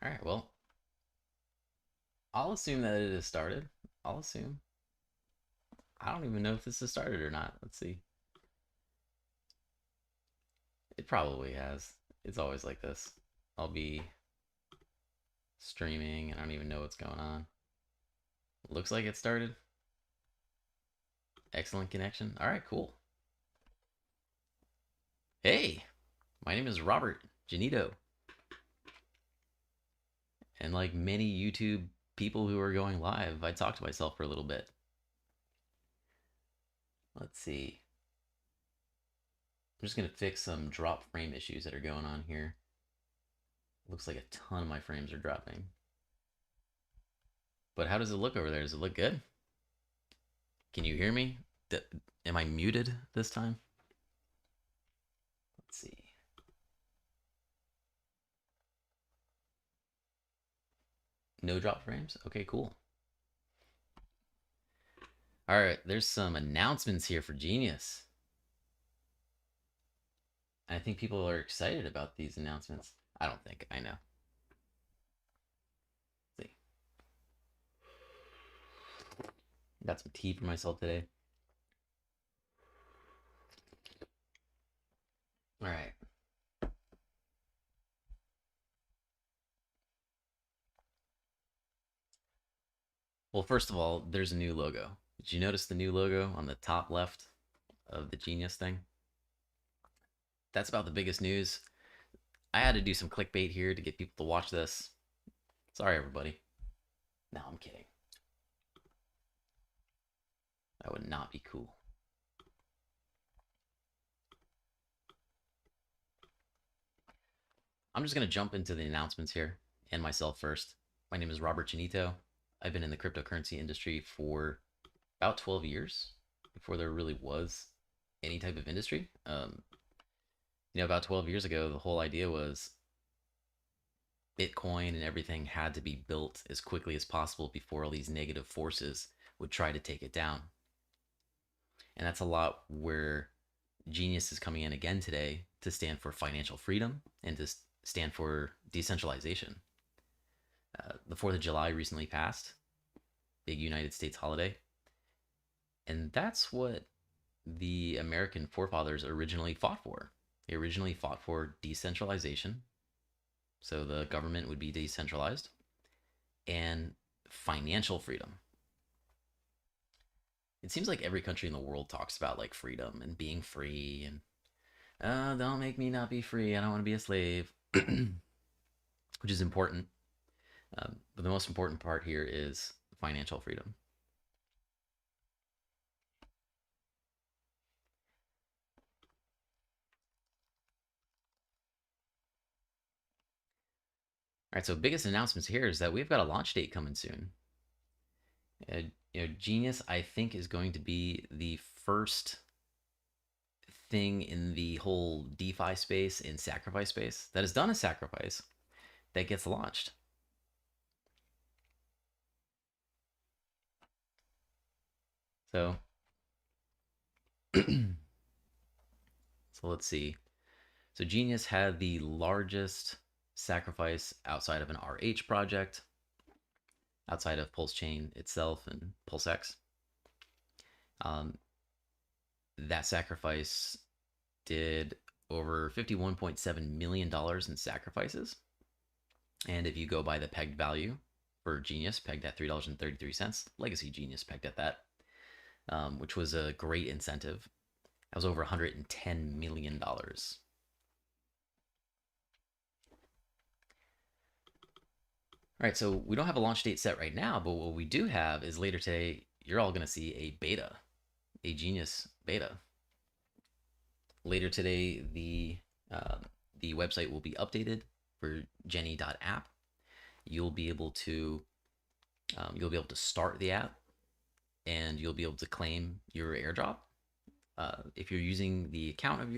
All right, well, I'll assume that it has started. I'll assume. I don't even know if this has started or not. Let's see. It probably has. It's always like this. I'll be streaming and I don't even know what's going on. Looks like it started. Excellent connection. All right, cool. Hey, my name is Robert Genito. And like many YouTube people who are going live, I talked to myself for a little bit. Let's see. I'm just going to fix some drop frame issues that are going on here. Looks like a ton of my frames are dropping. But how does it look over there? Does it look good? Can you hear me? Am I muted this time? Let's see. No drop frames? Okay, cool. All right, there's some announcements here for Genius. I think people are excited about these announcements. I don't think. I know. Let's see. Got some tea for myself today. All right. Well, first of all, there's a new logo. Did you notice the new logo on the top left of the Genius thing? That's about the biggest news. I had to do some clickbait here to get people to watch this. Sorry, everybody. No, I'm kidding. That would not be cool. I'm just going to jump into the announcements here and myself first. My name is Robert Genito. I've been in the cryptocurrency industry for about 12 years before there really was any type of industry. About 12 years ago, the whole idea was Bitcoin and everything had to be built as quickly as possible before all these negative forces would try to take it down. And that's a lot where Genius is coming in again today to stand for financial freedom and to stand for decentralization. The 4th of July recently passed, big United States holiday. And that's what the American forefathers originally fought for. They originally fought for decentralization, so the government would be decentralized, and financial freedom. It seems like every country in the world talks about like freedom and being free and don't make me not be free. I don't want to be a slave, which is important. But the most important part here is financial freedom. All right, so biggest announcements here is that we've got a launch date coming soon. Genius, I think, is going to be the first thing in the whole DeFi space and sacrifice space that has done a sacrifice that gets launched. So, so let's see. So Genius had the largest sacrifice outside of an RH project, outside of Pulse Chain itself and PulseX. That sacrifice did over $51.7 million in sacrifices. And if you go by the pegged value for Genius, pegged at $3.33, Legacy Genius pegged at that, which was a great incentive. That was over $110 million. All right, so we don't have a launch date set right now, but what we do have is later today, you're all going to see a beta, a Genius beta. Later today, the website will be updated for geni.app. You'll be able to start the app, and you'll be able to claim your airdrop. If you're using the account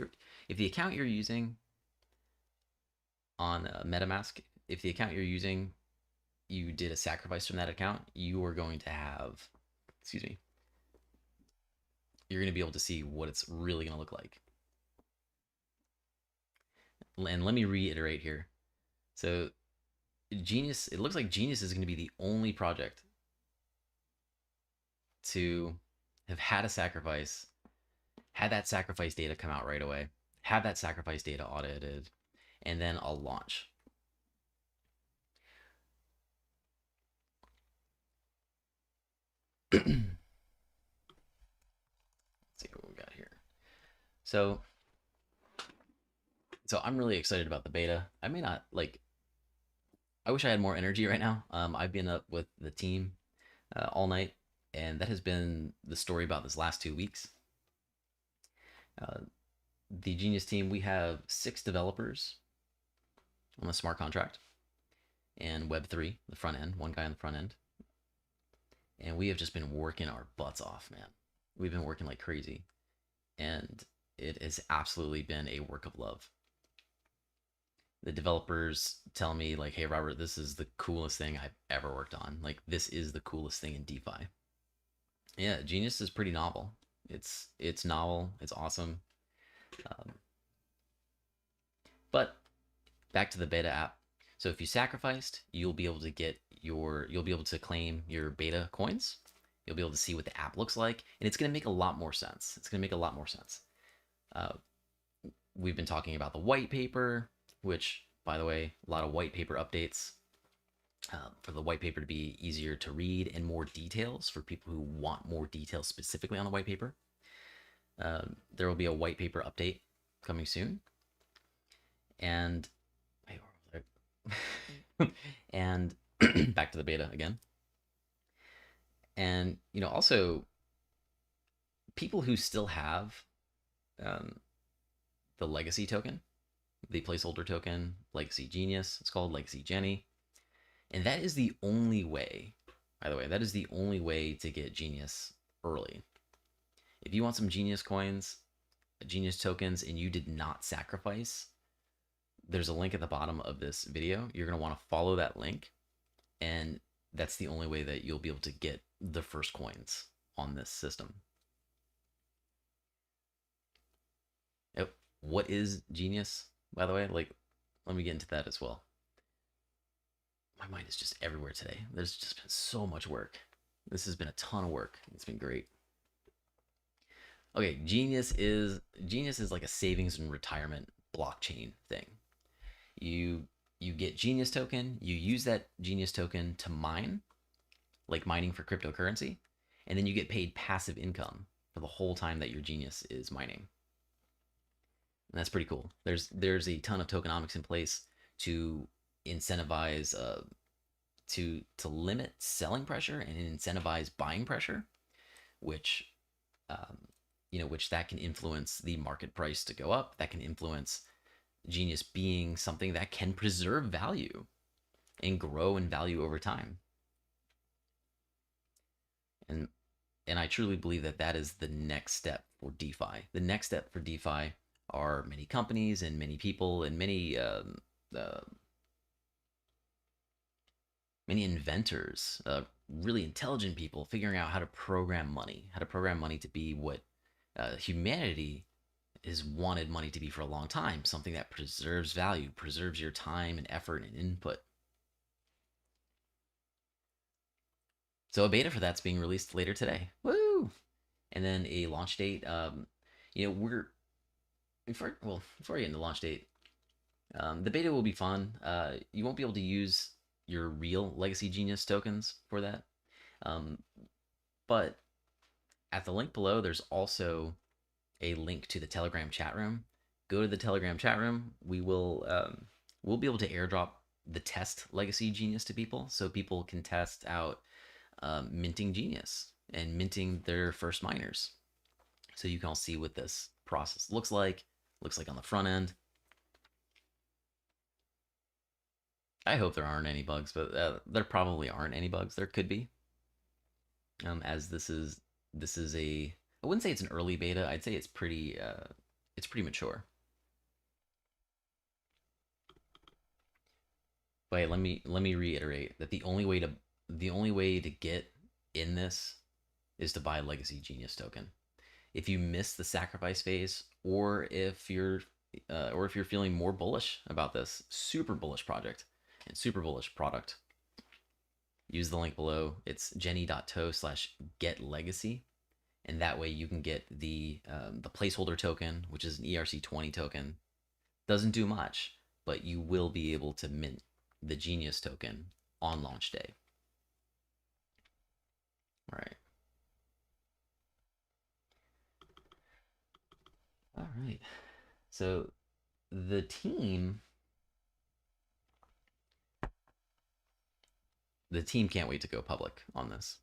if the account you're using on MetaMask, if the account you're using, you did a sacrifice from that account, you are going to have, you're going to be able to see what it's really going to look like. And let me reiterate here. So Genius, it looks like Genius is going to be the only project to have had a sacrifice, had that sacrifice data come out right away, have that sacrifice data audited, and then a launch. Let's see what we got here. So I'm really excited about the beta. I may not like. I wish I had more energy right now. I've been up with the team all night, and that has been the story about this last 2 weeks. The Genius team, we have 6 developers on the smart contract and Web3, the front end, one guy on the front end. And we have just been working our butts off, man. We've been working like crazy. And it has absolutely been a work of love. The developers tell me, like, hey, Robert, this is the coolest thing I've ever worked on. Like, this is the coolest thing in DeFi. Yeah, Genius is pretty novel. It's novel. It's awesome. But back to the beta app. So if you sacrificed, you'll be able to claim your beta coins. You'll be able to see what the app looks like, and it's going to make a lot more sense. We've been talking about the white paper, which, by the way, a lot of white paper updates for the white paper to be easier to read and more details for people who want more details specifically on the white paper. There will be a white paper update coming soon. And and back to the beta again. And also people who still have the legacy token, the placeholder token, Legacy Genius, it's called Legacy GENI. And that is the only way, by the way, that is the only way to get Genius early. If you want some Genius coins, Genius tokens, and you did not sacrifice, there's a link at the bottom of this video. You're going to want to follow that link, and that's the only way that you'll be able to get the first coins on this system. What is Genius, by the way? Like, let me get into that as well. My mind is just everywhere today. There's just been so much work. This has been a ton of work. It's been great. Okay, Genius is like a savings and retirement blockchain thing. You get Genius token, you use that Genius token to mine, like mining for cryptocurrency, and then you get paid passive income for the whole time that your Genius is mining. And that's pretty cool. There's a ton of tokenomics in place to incentivize to limit selling pressure and incentivize buying pressure, which which that can influence the market price to go up. That can influence Genius being something that can preserve value and grow in value over time. And I truly believe that that is the next step for DeFi. The next step for DeFi are many companies and many people and many inventors, really intelligent people figuring out how to program money to be what humanity has wanted money to be for a long time, something that preserves value, preserves your time and effort and input. So a beta for that's being released later today. Woo! And then a launch date. Before I get into launch date, the beta will be fun. You won't be able to use your real Legacy Genius tokens for that. But at the link below, there's also a link to the Telegram chat room. Go to the Telegram chat room. We'll be able to airdrop the test Legacy Genius to people, so people can test out minting Genius and minting their first miners. So you can all see what this process looks like on the front end. I hope there aren't any bugs, but there probably aren't any bugs. There could be, as this is a, I wouldn't say it's an early beta. I'd say it's pretty mature. But let me reiterate that the only way to get in this is to buy a Legacy Genius token. If you miss the sacrifice phase, or if you're feeling more bullish about this super bullish project, and super bullish product. Use the link below. It's geni.to/getlegacy, and that way you can get the placeholder token, which is an ERC20 token. Doesn't do much, but you will be able to mint the Genius token on launch day. All right. All right. So the team can't wait to go public on this.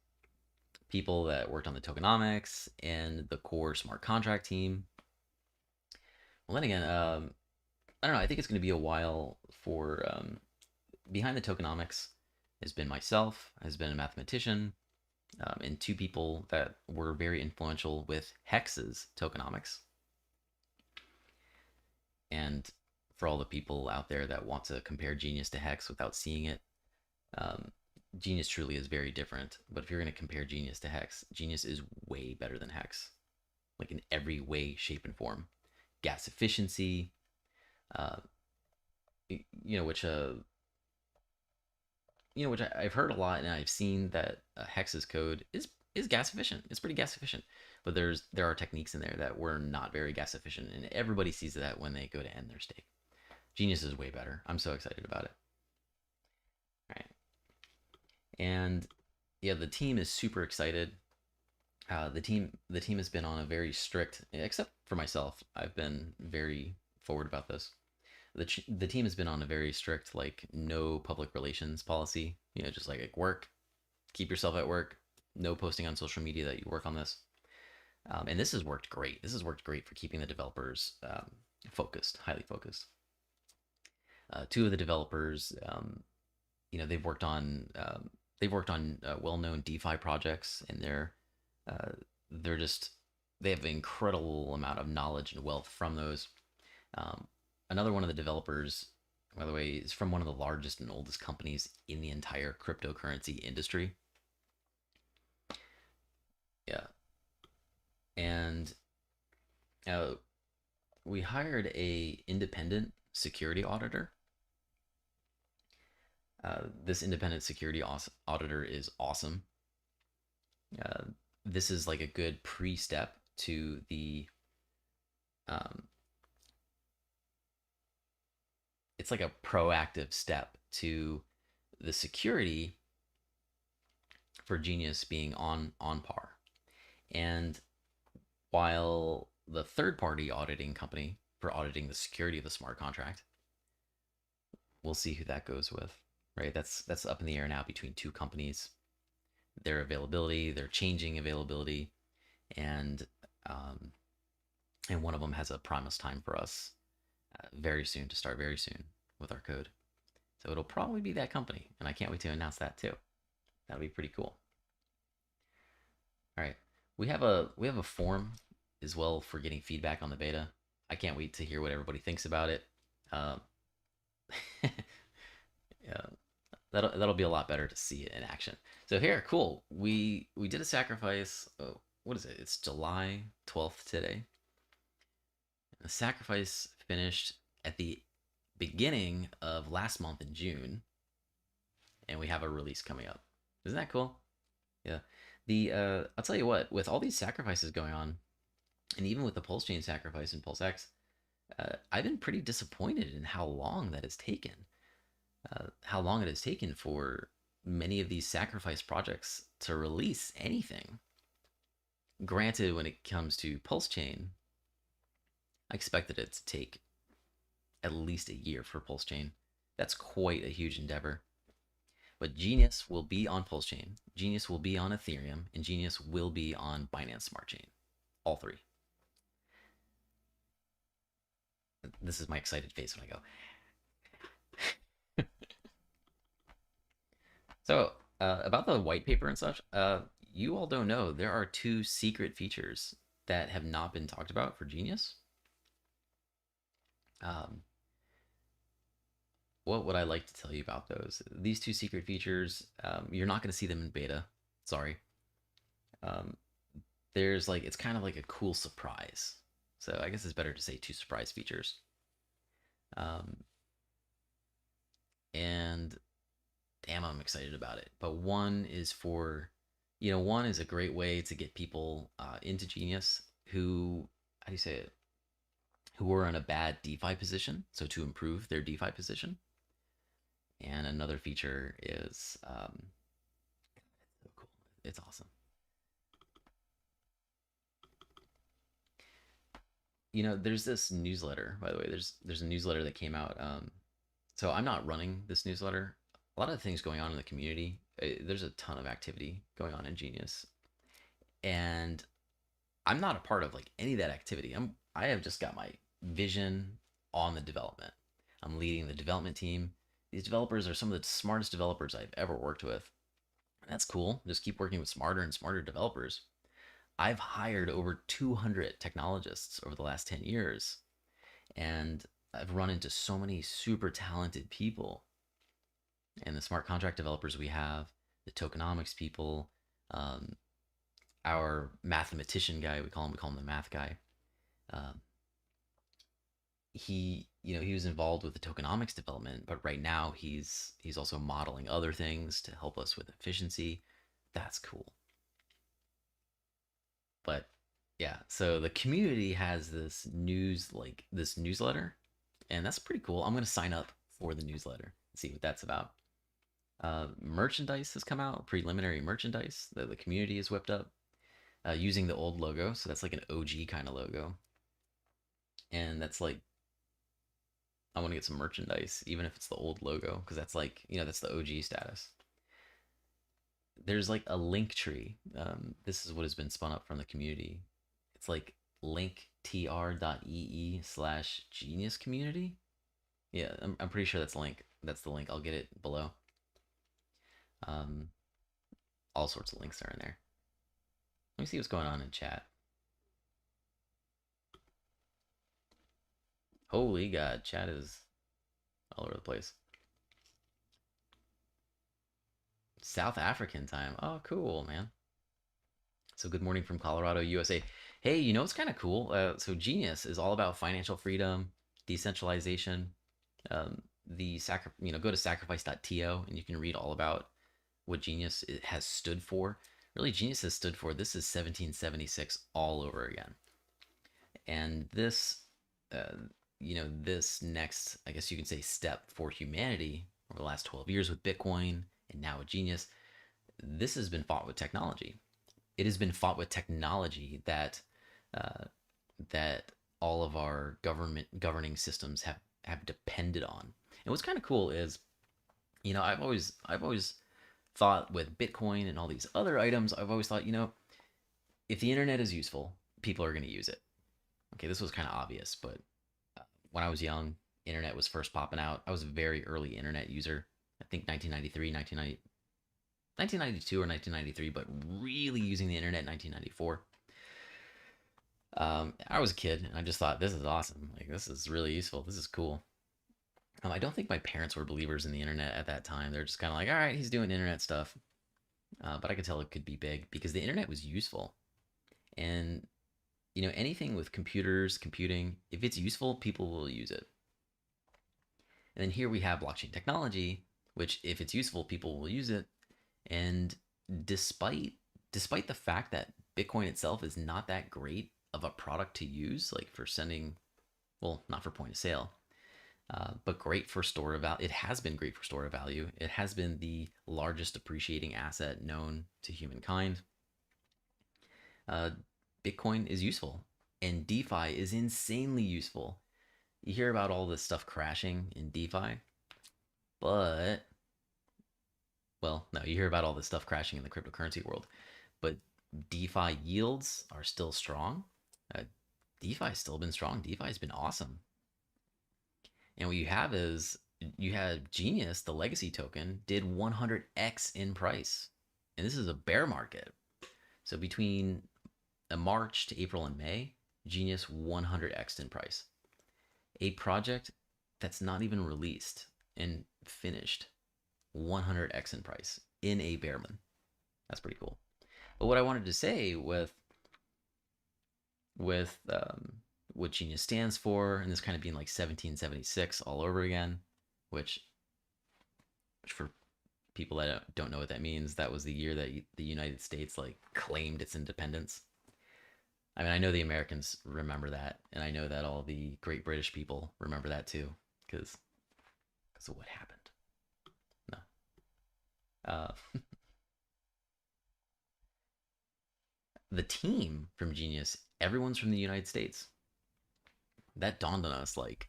People that worked on the tokenomics and the core smart contract team. Well, then again, I don't know. I think it's going to be a while for behind the tokenomics has been myself, has been a mathematician, and two people that were very influential with Hex's tokenomics. And for all the people out there that want to compare Genius to Hex without seeing it, Genius truly is very different. But if you're going to compare Genius to Hex, Genius is way better than Hex, like in every way, shape, and form. Gas efficiency, which I've heard a lot, and I've seen that Hex's code is gas efficient. It's pretty gas efficient, but there are techniques in there that were not very gas efficient, and everybody sees that when they go to end their stake. Genius is way better. I'm so excited about it. All right, and yeah, the team is super excited. The team has been on a very strict, except for myself, I've been very forward about this. The team has been on a very strict, like, no public relations policy. Just like at work, keep yourself at work. No posting on social media that you work on this. And this has worked great. This has worked great for keeping the developers focused, highly focused. Two of the developers, they've worked on well-known DeFi projects, and they have an incredible amount of knowledge and wealth from those. Another one of the developers, by the way, is from one of the largest and oldest companies in the entire cryptocurrency industry. Yeah. And we hired a independent security auditor. This independent security auditor is awesome. This is like a good pre-step to the it's like a proactive step to the security for Genius being on par. And while the third-party auditing company for auditing the security of the smart contract, we'll see who that goes with, right? That's up in the air now between two companies. Their availability, their changing availability, and one of them has a promised time for us very soon, to start very soon with our code. So it'll probably be that company, and I can't wait to announce that too. That'll be pretty cool. All right, we have a form as well for getting feedback on the beta. I can't wait to hear what everybody thinks about it. Yeah, that'll be a lot better to see it in action. So here, cool. We did a sacrifice. What is it? It's July 12th today. The sacrifice finished at the beginning of last month in June, and we have a release coming up. Isn't that cool? Yeah. I'll tell you what, with all these sacrifices going on, and even with the Pulse Chain sacrifice and Pulse X, I've been pretty disappointed in how long that has taken. How long it has taken for many of these sacrifice projects to release anything. Granted, when it comes to Pulse Chain, I expected it to take at least a year for Pulse Chain. That's quite a huge endeavor. But Genius will be on Pulse Chain, Genius will be on Ethereum, and Genius will be on Binance Smart Chain. All three. This is my excited face when I go. So, about the white paper and such, you all don't know, there are two secret features that have not been talked about for Genius. What would I like to tell you about those? These two secret features, you're not going to see them in beta. Sorry. There's it's kind of like a cool surprise. So I guess it's better to say two surprise features. and damn, I'm excited about it. But one is for, one is a great way to get people into Genius who, how do you say it, who are in a bad DeFi position. So to improve their DeFi position. And another feature is, so cool. It's awesome. There's this newsletter, by the way. There's a newsletter that came out. So I'm not running this newsletter. A lot of things going on in the community. There's a ton of activity going on in Genius, and I'm not a part of like any of that activity. I have just got my vision on the development. I'm leading the development team. These developers are some of the smartest developers I've ever worked with. And that's cool. Just keep working with smarter and smarter developers. I've hired over 200 technologists over the last 10 years, and I've run into so many super talented people. And the smart contract developers we have, the tokenomics people, um, our mathematician guy, we call him the math guy. Um, he was involved with the tokenomics development, but right now he's also modeling other things to help us with efficiency. That's cool. But yeah, so the community has this newsletter, and that's pretty cool. I'm gonna sign up for the newsletter and see what that's about. Merchandise has come out, preliminary merchandise that the community has whipped up using the old logo. So that's like an OG kind of logo, and that's like I want to get some merchandise, even if it's the old logo, because that's like that's the OG status. There's like a link tree. This is what has been spun up from the community. It's like linktr.ee/genius community. Yeah, I'm pretty sure that's link. That's the link. I'll get it below. Um, all sorts of links are in there. Let me see what's going on in chat. Holy God, chat is all over the place. South African time. Oh, cool, man. So good morning from Colorado, USA. Hey, it's kind of cool. So Genius is all about financial freedom, decentralization. Go to sacrifice.to and you can read all about what Genius has stood for. Really, Genius has stood for this is 1776 all over again. And this, this next, I guess you can say, step for humanity over the last 12 years with Bitcoin and now with Genius, this has been fought with technology. It has been fought with technology that that all of our governing systems have depended on. And what's kind of cool is, I've always thought with Bitcoin and all these other items, I've always thought, if the internet is useful, people are going to use it. Okay, this was kind of obvious, but when I was young, internet was first popping out. I was a very early internet user. I think 1992 or 1993, but really using the internet in 1994. I was a kid and I just thought, this is awesome. Like, this is really useful. This is cool. I don't think my parents were believers in the internet at that time. They're just kind of like, all right, he's doing internet stuff. But I could tell it could be big because the internet was useful. And, anything with computers, computing, if it's useful, people will use it. And then here we have blockchain technology, which if it's useful, people will use it. And despite the fact that Bitcoin itself is not that great of a product to use, like for sending, well, not for point of sale, but great for store of value. It has been great for store of value. It has been the largest appreciating asset known to humankind. Bitcoin is useful, and DeFi is insanely useful. You hear about all this stuff crashing in DeFi, but no, you hear about all this stuff crashing in the cryptocurrency world, but DeFi yields are still strong. DeFi's still been strong. DeFi's been awesome. And what you have is you have Genius, the legacy token, did 100x in price. And this is a bear market. So between March to April and May, Genius 100x in price. A project that's not even released and finished 100x in price in a bear run. That's pretty cool. But what I wanted to say with what Genius stands for, and this kind of being like 1776 all over again, which which for people that don't know what that means, that was the year that the United States like claimed its independence. I mean, I know the Americans remember that, and I know that all the great British people remember that too, because of what happened. No. Uh, the team from Genius, everyone's from the United States. That dawned on us like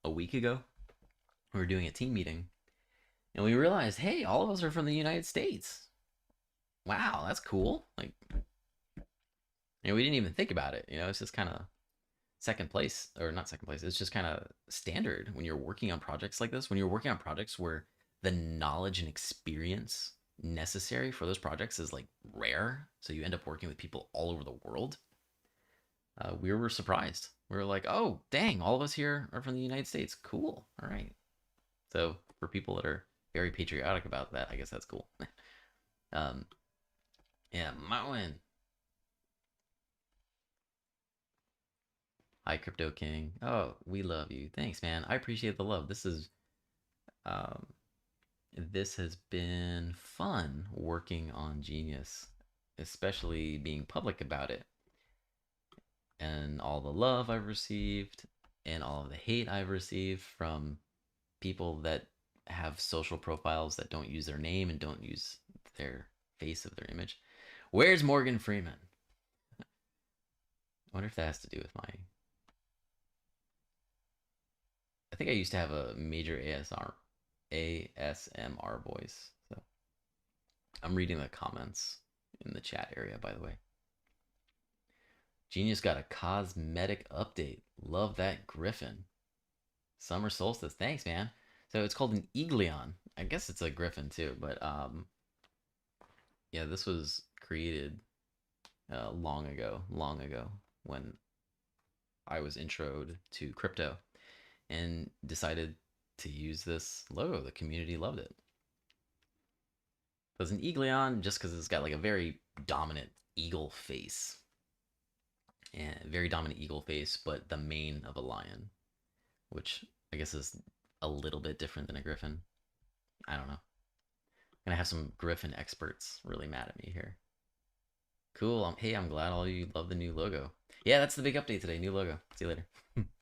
a week ago. We were doing a team meeting, and we realized, hey, all of us are from the United States. Wow, that's cool. Like, we didn't even think about it. It's just kind of second place, or not second place. It's just kind of standard when you're working on projects like this. When you're working on projects where the knowledge and experience necessary for those projects is like rare, so you end up working with people all over the world. We were surprised. We were like, oh, dang, all of us here are from the United States. Cool. All right. So for people that are very patriotic about that, I guess that's cool. Yeah, Mountain. Hi, Crypto King. Oh, we love you. Thanks, man. I appreciate the love. Um, this has been fun working on Genius, especially being public about it, and all the love I've received, and all of the hate I've received from people that have social profiles that don't use their name and don't use their face of their image. Where's Morgan Freeman? I wonder if that has to do with my. I think I used to have a major ASMR voice. So I'm reading the comments in the chat area, by the way. Genius got a cosmetic update. Love that griffin. Summer solstice. Thanks, man. So it's called an Eagleon. I guess it's a griffin too, but yeah, this was created long ago when I was introed to crypto and decided to use this logo. The community loved it. It was an Eagleon just because it's got like a very dominant eagle face. And very dominant eagle face, but the mane of a lion, which I guess is a little bit different than a griffin. I don't know. I'm gonna have some griffin experts really mad at me here. Cool. Hey, I'm glad all you love the new logo. Yeah, that's the big update today. New logo. See you later.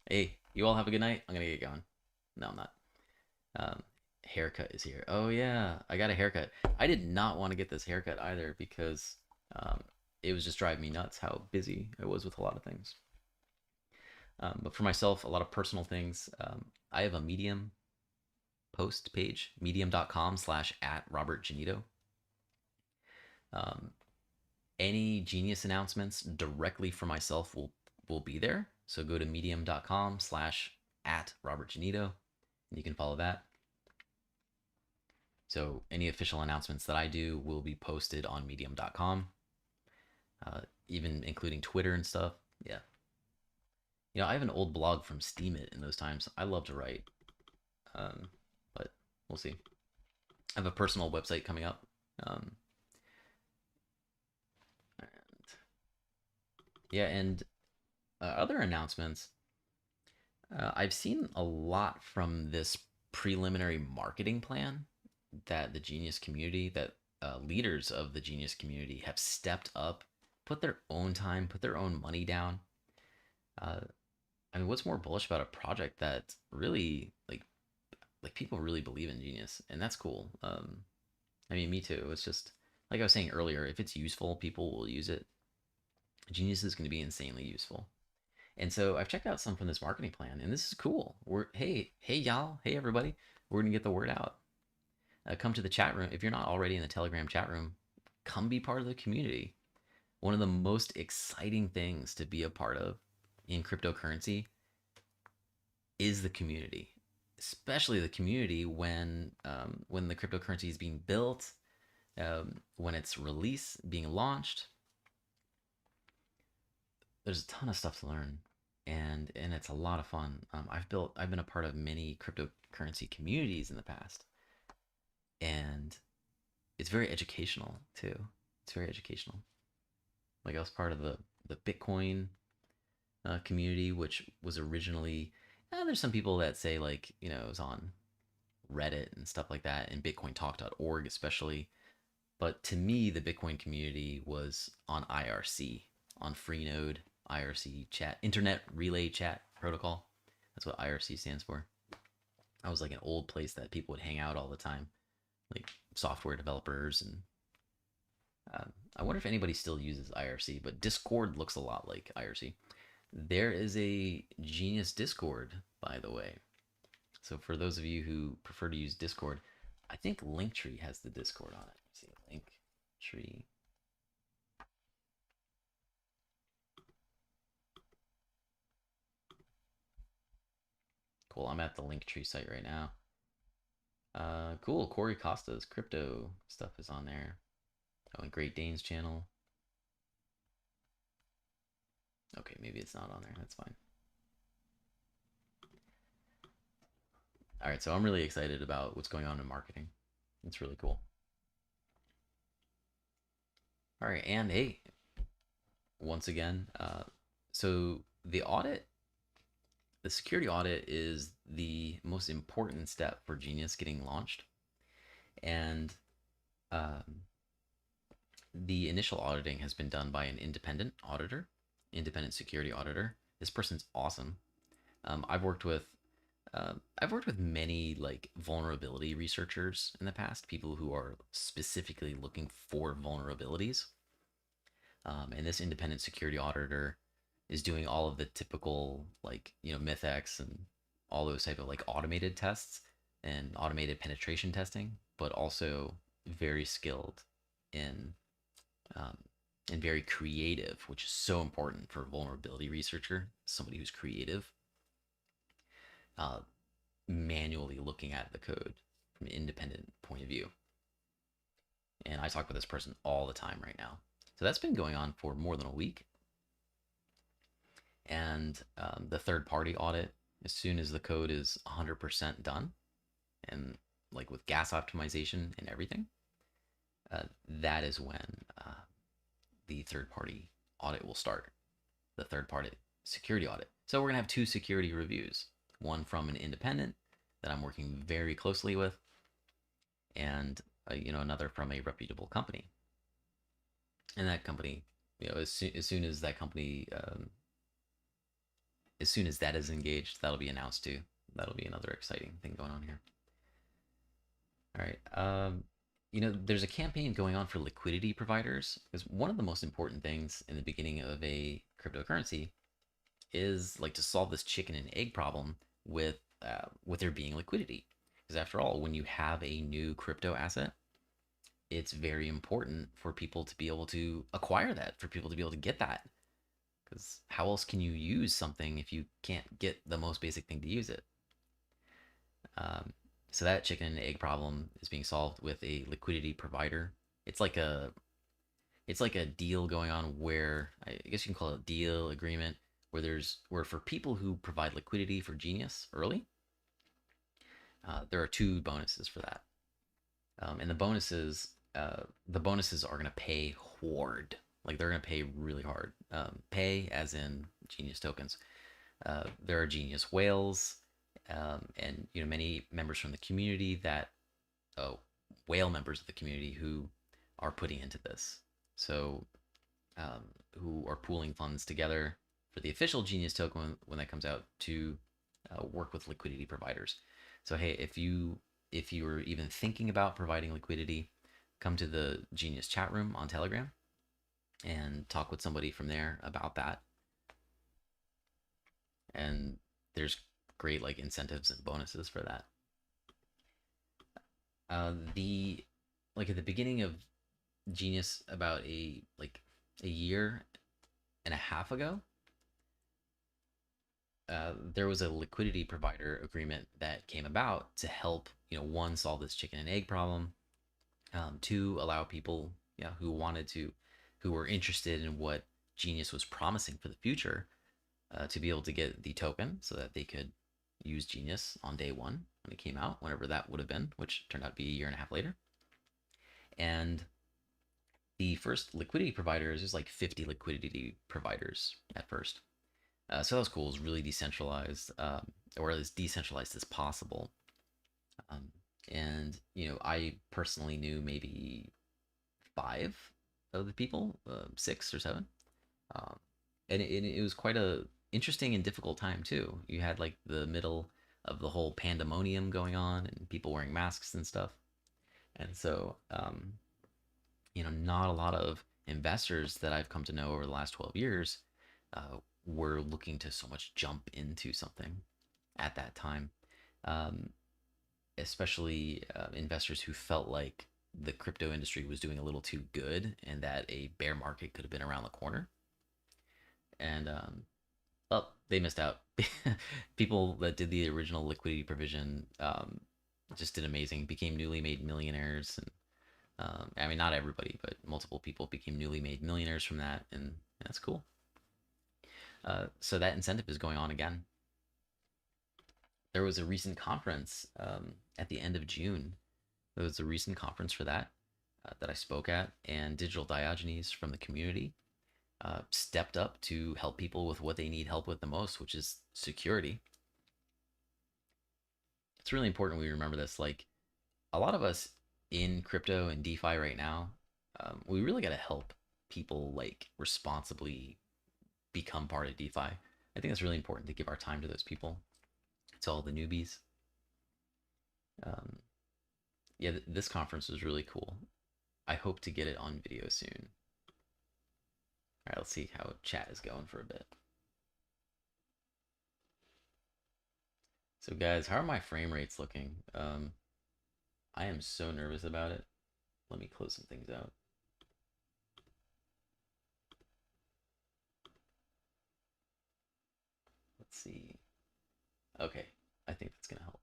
Hey, you all have a good night. I'm gonna get going. No, I'm not. Haircut is here. Oh yeah, I got a haircut. I did not want to get this haircut either because it was just driving me nuts how busy I was with a lot of things. But for myself, a lot of personal things. I have a Medium post page, medium.com/@RobertGenito. Any Genius announcements directly for myself will be there. So go to medium.com/@RobertGenito, and you can follow that. So any official announcements that I do will be posted on medium.com, even including Twitter and stuff. Yeah. I have an old blog from Steemit in those times. I love to write, but we'll see. I have a personal website coming up. And other announcements. I've seen a lot from this preliminary marketing plan that the Genius community, that leaders of the Genius community have stepped up, put their own time, put their own money down. I mean, what's more bullish about a project that really like people really believe in Genius, and that's cool. I mean, me too. It's just like I was saying earlier, if it's useful, people will use it. Genius is going to be insanely useful. And so I've checked out some from this marketing plan, and this is cool. Hey y'all, hey everybody, we're gonna get the word out. Come to the chat room. If you're not already in the Telegram chat room, come be part of the community. One of the most exciting things to be a part of in cryptocurrency is the community, especially the community when the cryptocurrency is being built, when it's released, being launched. There's a ton of stuff to learn, and it's a lot of fun. I've been a part of many cryptocurrency communities in the past, and it's very educational too. It's very educational. Like I was part of the Bitcoin community, which was originally. There's some people that say like it was on Reddit and stuff like that, and BitcoinTalk.org especially. But to me, the Bitcoin community was on IRC, on Freenode, IRC chat, Internet Relay Chat Protocol. That's what IRC stands for. I was like an old place that people would hang out all the time, like software developers. And I wonder if anybody still uses IRC, but Discord looks a lot like IRC. There is a Genius Discord, by the way. So for those of you who prefer to use Discord, I think Linktree has the Discord on it. Let's see, Linktree. Cool, I'm at the Linktree site right now. Cool, Corey Costa's crypto stuff is on there. Oh, and Great Dane's channel. Okay, maybe it's not on there. That's fine. All right, so I'm really excited about what's going on in marketing. It's really cool. All right, and hey, once again, so the audit, the security audit is the most important step for Genius getting launched. And the initial auditing has been done by an independent auditor, independent security auditor. This person's awesome. I've worked with many like vulnerability researchers in the past, people who are specifically looking for vulnerabilities. And this independent security auditor is doing all of the typical like MythX and all those type of like automated tests and automated penetration testing, but also very skilled in and very creative, which is so important for a vulnerability researcher, somebody who's creative, manually looking at the code from an independent point of view. And I talk with this person all the time right now. So that's been going on for more than a week. And the third party audit, as soon as the code is 100% done, and like with gas optimization and everything, that is when the third party audit will start, the third party security audit. So we're gonna have two security reviews, one from an independent that I'm working very closely with, and another from a reputable company. And that company, as soon as that company, as soon as that is engaged, that'll be announced too. That'll be another exciting thing going on here. All right. There's a campaign going on for liquidity providers, because one of the most important things in the beginning of a cryptocurrency is like to solve this chicken and egg problem with there being liquidity. Because after all, when you have a new crypto asset, it's very important for people to be able to acquire that, for people to be able to get that. Because how else can you use something if you can't get the most basic thing to use it? So that chicken and egg problem is being solved with a liquidity provider. It's like a deal going on where I guess you can call it a deal agreement, where for people who provide liquidity for Genius early, there are two bonuses for that. And the bonuses are going to pay hard. Like they're going to pay really hard. Pay as in Genius tokens. There are Genius whales, and many members from the community whale members of the community who are putting into this. So who are pooling funds together for the official Genius token when that comes out to work with liquidity providers. So hey, if you're even thinking about providing liquidity, come to the Genius chat room on Telegram and talk with somebody from there about that. And there's great like incentives and bonuses for that. At the beginning of Genius, about a year and a half ago, there was a liquidity provider agreement that came about to help, one, solve this chicken and egg problem, two, allow people, who were interested in what Genius was promising for the future, to be able to get the token so that they could use Genius on day one when it came out, whenever that would have been, which turned out to be a year and a half later. And the first liquidity providers, there's like 50 liquidity providers at first. So that was cool. It was really decentralized, or as decentralized as possible. And I personally knew maybe five of the people, 6 or 7. um, and it was quite a interesting and difficult time too. You had like the middle of the whole pandemonium going on and people wearing masks and stuff. And so not a lot of investors that I've come to know over the last 12 years were looking to so much jump into something at that time. um, Especially investors who felt like the crypto industry was doing a little too good and that a bear market could have been around the corner. And well, they missed out. People that did the original liquidity provision just did amazing, became newly made millionaires. And I mean, not everybody, but multiple people became newly made millionaires from that, and that's cool. So that incentive is going on again. There was a recent conference at the end of June. There was a recent conference for that that I spoke at, and Digital Diogenes from the community stepped up to help people with what they need help with the most, which is security. It's really important we remember this. Like, a lot of us in crypto and DeFi right now, we really got to help people like responsibly become part of DeFi. I think it's really important to give our time to those people, to all the newbies. Um, yeah, this conference was really cool. I hope to get it on video soon. All right, let's see how chat is going for a bit. So guys, how are my frame rates looking? I am so nervous about it. Let me close some things out. Let's see. Okay, I think that's gonna help.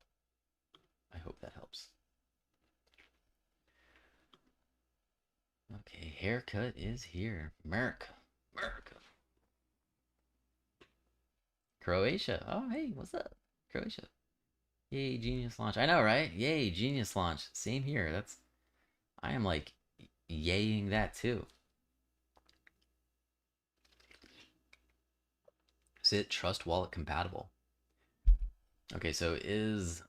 I hope that helps. Okay, haircut is here. America. America. Croatia. Oh, hey, what's up? Croatia. Yay, Genius launch. I know, right? Yay, Genius launch. Same here. I am like yaying that too. Is it Trust Wallet compatible? Okay, so is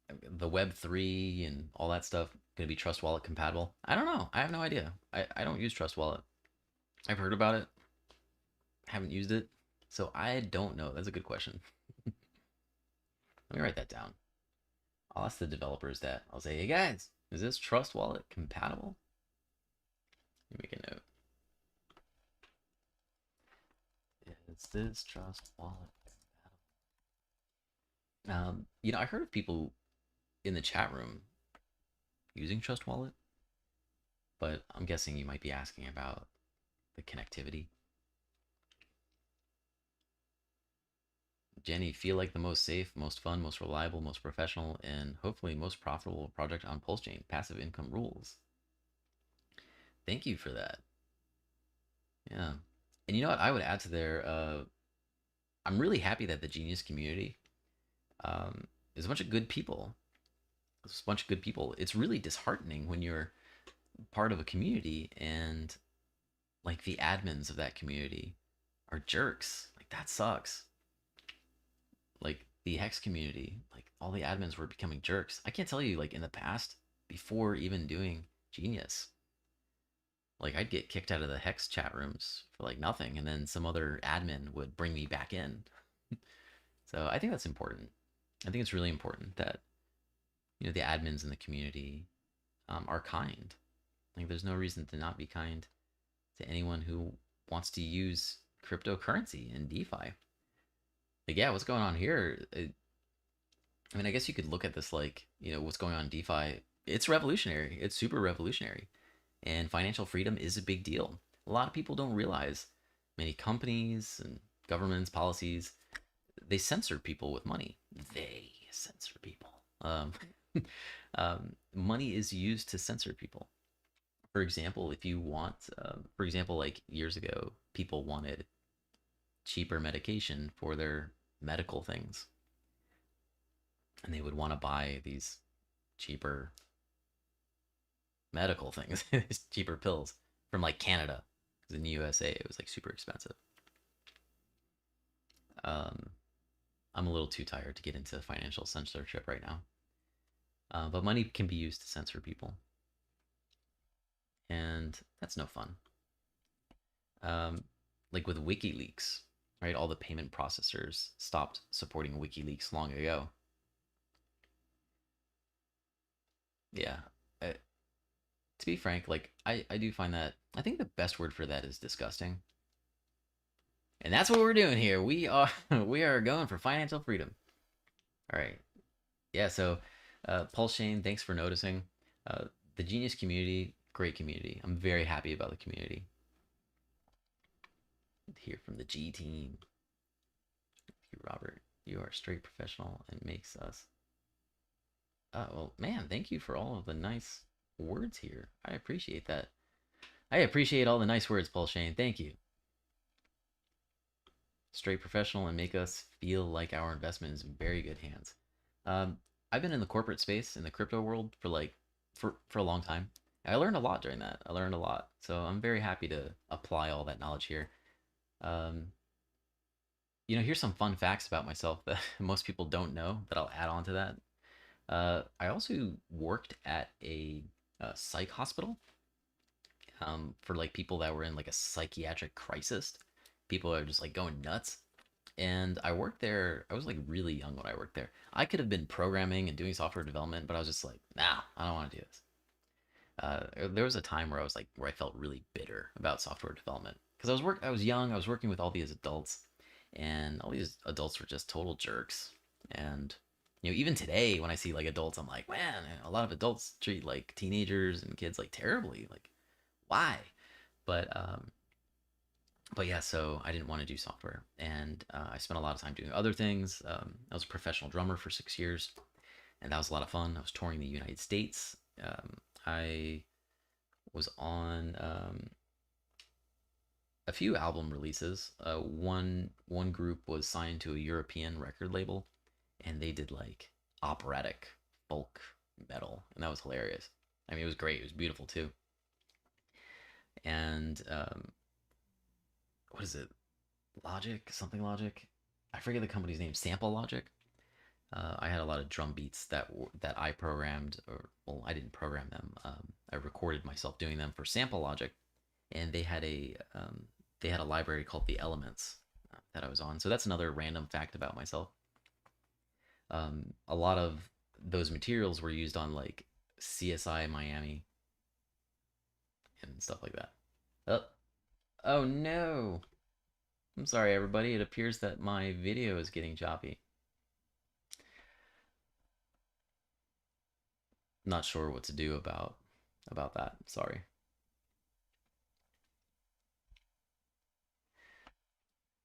the Web3 and all that stuff going to be Trust Wallet compatible? I don't know. I have no idea. I don't use Trust Wallet. I've heard about it, haven't used it. So I don't know. That's a good question. Let me write that down. I'll ask the developers that. I'll say, hey guys, is this Trust Wallet compatible? Let me make a note. Is this Trust Wallet compatible? I heard of people in the chat room using Trust Wallet, but I'm guessing you might be asking about the connectivity. Jenny, feel like the most safe, most fun, most reliable, most professional, and hopefully most profitable project on Pulse Chain. Passive income rules. Thank you for that. Yeah. And you know what? I would add to there, I'm really happy that the Genius community is a bunch of good people. It's a bunch of good people. It's really disheartening when you're part of a community and like the admins of that community are jerks. Like, that sucks. Like, the Hex community, like all the admins were becoming jerks. I can't tell you, like, in the past, before even doing Genius, like, I'd get kicked out of the Hex chat rooms for like nothing, and then some other admin would bring me back in. So I think that's important. I think it's really important that the admins in the community are kind. Like, there's no reason to not be kind to anyone who wants to use cryptocurrency and DeFi. Like, yeah, what's going on here? I mean, I guess you could look at this like, what's going on in DeFi. It's revolutionary. It's super revolutionary. And financial freedom is a big deal. A lot of people don't realize many companies and governments, policies, they censor people with money. They censor people. Money is used to censor people. For example, if you want, for example, like years ago, people wanted cheaper medication for their medical things. And they would want to buy these cheaper medical things, cheaper pills from like Canada. Because in the USA, it was like super expensive. I'm a little too tired to get into financial censorship right now. But money can be used to censor people, and that's no fun. Um, like with WikiLeaks, right? All the payment processors stopped supporting WikiLeaks long ago. Yeah. To be frank, like I do find that I think the best word for that is disgusting. And that's what we're doing here. We are we are going for financial freedom. All right. Yeah, so Paul Shane, thanks for noticing. Uh, the Genius community, great community. I'm very happy about the community. Here from the G team. You, Robert, you are a straight professional and makes us. Well, man, thank you for all of the nice words here. I appreciate that. I appreciate all the nice words, Paul Shane. Thank you. Straight professional and make us feel like our investment is in very good hands. Um, I've been in the corporate space in the crypto world for for a long time. I learned a lot during that. I learned a lot, so I'm very happy to apply all that knowledge here. Um, here's some fun facts about myself that most people don't know that I'll add on to that. I also worked at a psych hospital for like people that were in like a psychiatric crisis. People are just like going nuts. And I worked there. I was like really young when I worked there. I could have been programming and doing software development, but I was just like, nah, I don't want to do this. There was a time where I felt really bitter about software development because I was young. I was working with all these adults, and all these adults were just total jerks. And even today when I see like adults, I'm like, man, a lot of adults treat like teenagers and kids like terribly. Like, why? But but yeah, so I didn't want to do software, and I spent a lot of time doing other things. I was a professional drummer for 6 years, and that was a lot of fun. I was touring the United States. I was on a few album releases. One group was signed to a European record label, and they did like operatic folk metal, and that was hilarious. I mean, it was great. It was beautiful too. And what is it? Logic, something Logic. I forget the company's name. Sample Logic. I had a lot of drum beats that I programmed, or well, I didn't program them. I recorded myself doing them for Sample Logic, and they had a library called the Elements that I was on. So that's another random fact about myself. A lot of those materials were used on like CSI Miami and stuff like that. Oh, oh no! I'm sorry, everybody. It appears that my video is getting choppy. Not sure what to do about that. Sorry.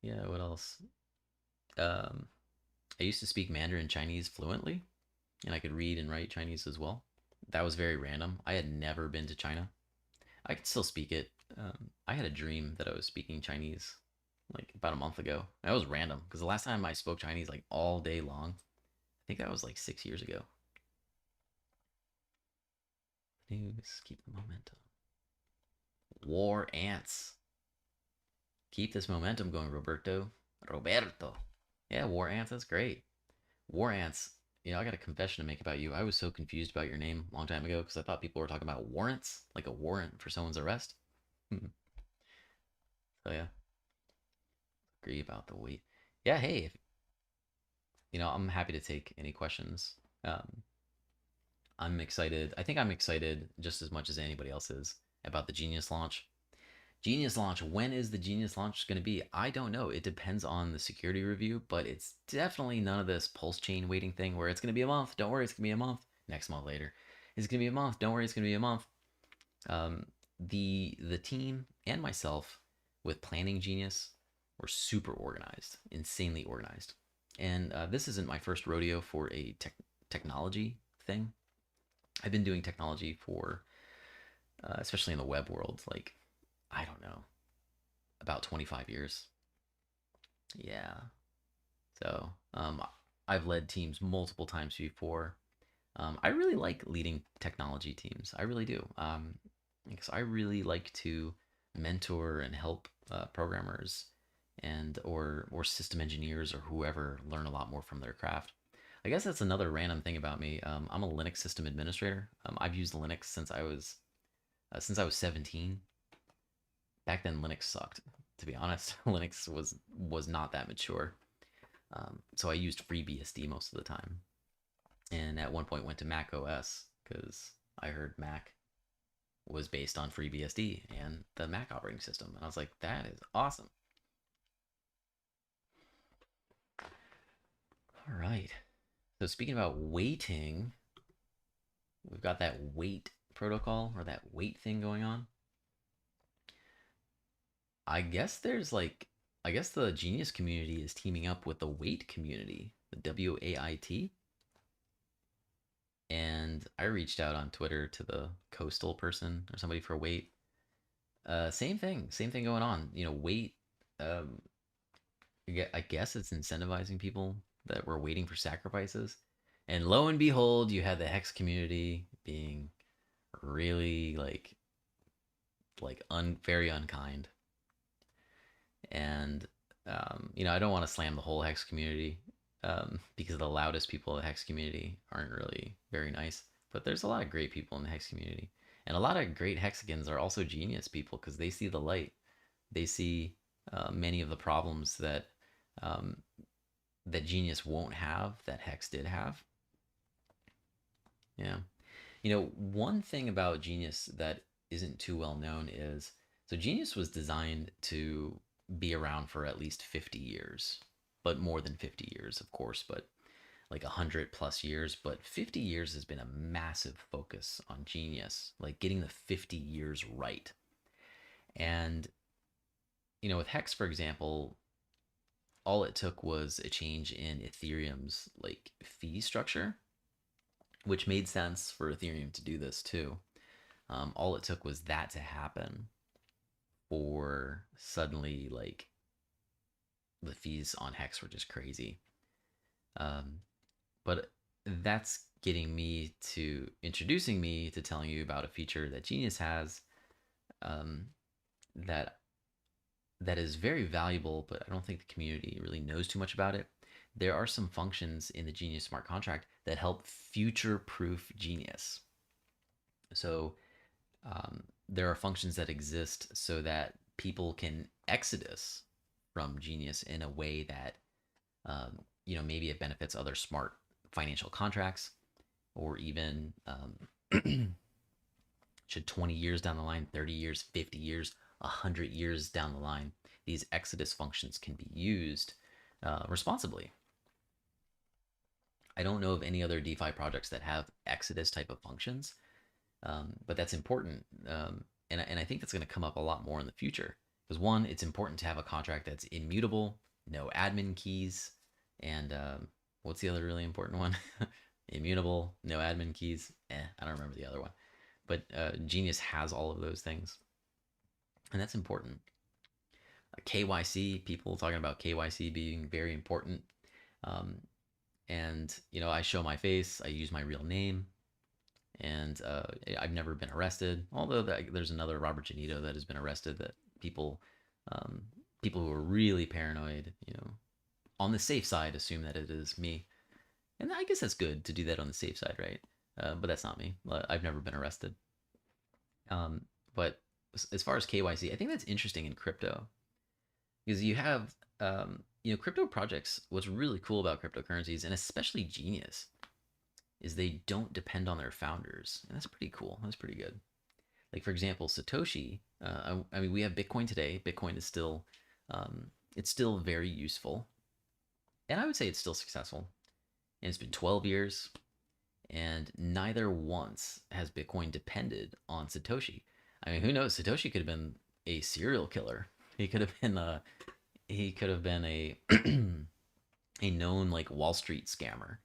Yeah, what else? Um, I used to speak Mandarin Chinese fluently, and I could read and write Chinese as well. That was very random. I had never been to China. I could still speak it. I had a dream that I was speaking Chinese like about a month ago. That was random because the last time I spoke Chinese like all day long, I think that was like 6 years ago. News, keep the momentum. War ants. Keep this momentum going, Roberto. Roberto. Yeah, war ants. That's great. War ants. I got a confession to make about you. I was so confused about your name a long time ago because I thought people were talking about warrants, like a warrant for someone's arrest. So yeah, agree about the weight. Yeah, hey, I'm happy to take any questions. Um, I'm excited. I think I'm excited just as much as anybody else is about the Genius launch. Genius launch. When is the Genius launch going to be? I don't know. It depends on the security review, but it's definitely none of this pulse chain waiting thing where it's going to be a month. Don't worry, it's going to be a month. Next month later, it's going to be a month. Don't worry, it's going to be a month. The team and myself with planning Genius were super organized, insanely organized. And this isn't my first rodeo for a technology thing. I've been doing technology for, especially in the web world, like, I don't know, about 25 years. Yeah. So I've led teams multiple times before. I really like leading technology teams. I really do. Because I really like to mentor and help programmers and or system engineers or whoever learn a lot more from their craft. I guess that's another random thing about me. I'm a Linux system administrator. I've used Linux since I was 17. Back then, Linux sucked. To be honest, Linux was not that mature. So I used FreeBSD most of the time, and at one point went to Mac OS because I heard Mac was based on FreeBSD and the Mac operating system, and I was like, that is awesome. All right. So speaking about waiting, we've got that wait protocol or that wait thing going on. I guess I guess the Genius community is teaming up with the Wait community, the WAIT. And I reached out on Twitter to the Coastal person or somebody for Wait. Same thing going on. You know, Wait. Um, I guess it's incentivizing people that were waiting for sacrifices. And lo and behold, you had the Hex community being really very unkind. And you know, I don't want to slam the whole Hex community because the loudest people in the Hex community aren't really very nice. But there's a lot of great people in the Hex community, and a lot of great Hexagons are also genius people because they see the light. They see many of the problems that um, that Genius won't have that Hex did have. Yeah. You know, one thing about Genius that isn't too well known is so Genius was designed to be around for at least 50 years, but more than 50 years, of course, but like 100 plus years. But 50 years has been a massive focus on Genius, like getting the 50 years right. And, you know, with Hex, for example, all it took was a change in Ethereum's like fee structure, which made sense for Ethereum to do this too. All it took was that to happen for suddenly like the fees on Hex were just crazy. Um, but that's getting me to introducing me to telling you about a feature that Genius has um, that that is very valuable, but I don't think the community really knows too much about it. There are some functions in the Genius smart contract that help future proof Genius. So there are functions that exist so that people can exodus from Genius in a way that you know, maybe it benefits other smart financial contracts, or even should 20 years down the line, 30 years, 50 years, 100 years down the line, these exodus functions can be used responsibly. I don't know of any other DeFi projects that have exodus type of functions, but that's important. And I think that's going to come up a lot more in the future. Because one, it's important to have a contract that's immutable, no admin keys, and what's the other really important one? Immutable, no admin keys. I don't remember the other one. But Genius has all of those things, and that's important. KYC, people talking about KYC being very important. Um, and, you know, I show my face, I use my real name, and I've never been arrested. Although there's another Robert Janito that has been arrested. That um, people who are really paranoid, you know, on the safe side, assume that it is me, and I guess that's good to do that on the safe side, right? But that's not me. I've never been arrested. Um, but as far as KYC, I think that's interesting in crypto because you have you know, crypto projects. What's really cool about cryptocurrencies, and especially Genius, is they don't depend on their founders, and that's pretty cool. That's pretty good. Like for example, Satoshi. I mean, we have Bitcoin today. Bitcoin is still it's still very useful, and I would say it's still successful. And it's been 12 years, and neither once has Bitcoin depended on Satoshi. I mean, who knows? Satoshi could have been a serial killer. He could have been a a known like Wall Street scammer,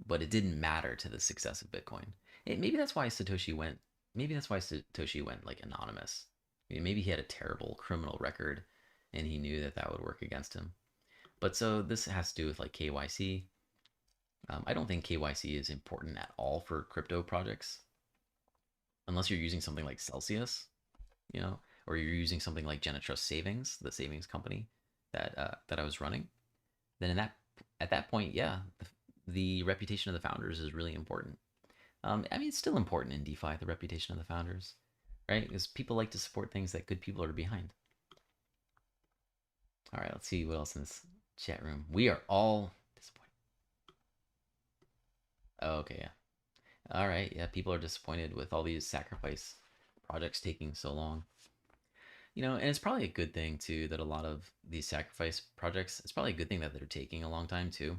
but it didn't matter to the success of Bitcoin. Maybe that's why Satoshi went. Maybe that's why Satoshi went like anonymous. I mean, maybe he had a terrible criminal record, and he knew that that would work against him. But so this has to do with like KYC. I don't think KYC is important at all for crypto projects, unless you're using something like Celsius, you know, or you're using something like Genetrust Savings, the savings company that that I was running. Then in that at that point, yeah, the reputation of the founders is really important. I mean, it's still important in DeFi, the reputation of the founders, right? Because people like to support things that good people are behind. All right, let's see what else in this chat room. We are all disappointed. Oh, okay, yeah. All right, yeah, people are disappointed with all these sacrifice projects taking so long. You know, and it's probably a good thing too that a lot of these sacrifice projects, it's probably a good thing that they're taking a long time too.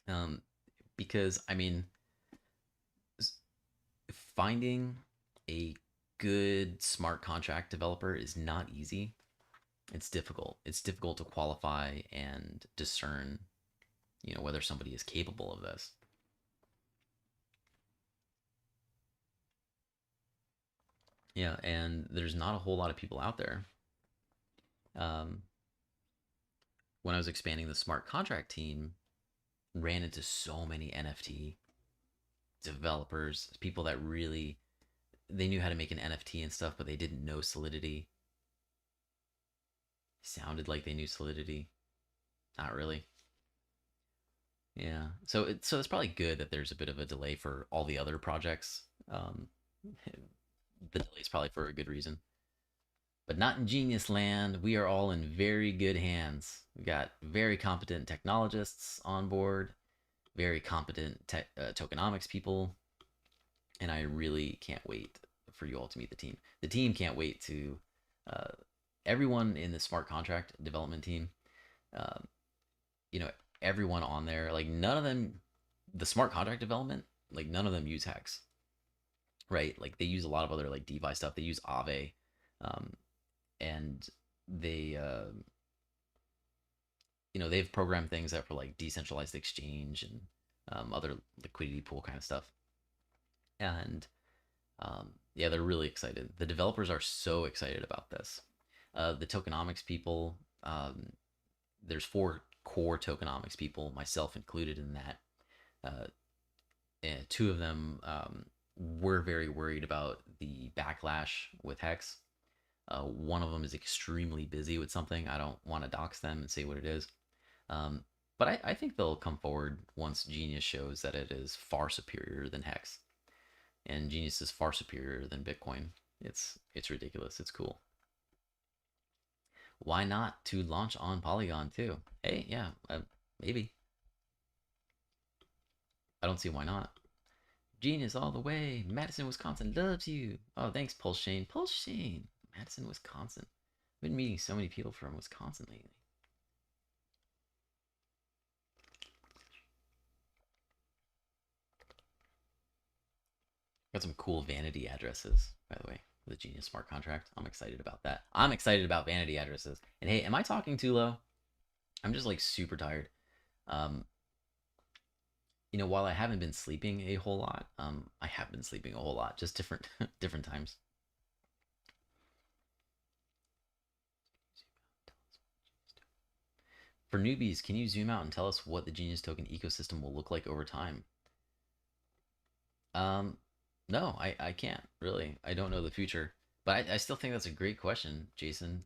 Um, because I mean, finding a good smart contract developer is not easy. It's difficult. It's difficult to qualify and discern, you know, whether somebody is capable of this. Yeah, and there's not a whole lot of people out there. Um, when I was expanding the smart contract team, ran into so many NFT developers, people that really they knew how to make an NFT and stuff, but they didn't know Solidity. Sounded like they knew Solidity, not really. Yeah, so it's probably good that there's a bit of a delay for all the other projects. The delay is probably for a good reason, but not in Genius Land. We are all in very good hands. We got very competent technologists on board, very competent tokenomics people, and I really can't wait for you all to meet the team. The team can't wait to. Uh, Everyone in the smart contract development team, um, you know, everyone on there, like none of them, the smart contract development, like none of them use Hex, right? Like they use a lot of other like DeFi stuff. They use Aave, um, and they, you know, they've programmed things that for like decentralized exchange and other liquidity pool kind of stuff. And yeah, they're really excited. The developers are so excited about this. The tokenomics people, there's 4 core tokenomics people, myself included in that. Uh, and 2 of them were very worried about the backlash with Hex. One of them is extremely busy with something. I don't want to dox them and say what it is. Um, but I think they'll come forward once Genius shows that it is far superior than Hex. And Genius is far superior than Bitcoin. It's ridiculous. It's cool. Why not to launch on Polygon too? Hey, yeah, maybe. I don't see why not. Genius all the way. Madison, Wisconsin loves you. Oh, thanks, Pulse Shane. Pulse Shane. Madison, Wisconsin. I've been meeting so many people from Wisconsin lately. Got some cool vanity addresses, by the way, for the Genius smart contract. I'm excited about that. I'm excited about vanity addresses. And hey, am I talking too low? I'm just like super tired. Um, you know, while I haven't been sleeping a whole lot, I have been sleeping a whole lot, just different different times. For newbies, can you zoom out and tell us what the Genius token ecosystem will look like over time? Um, no, I can't really. I don't know the future, but I still think that's a great question, Jason.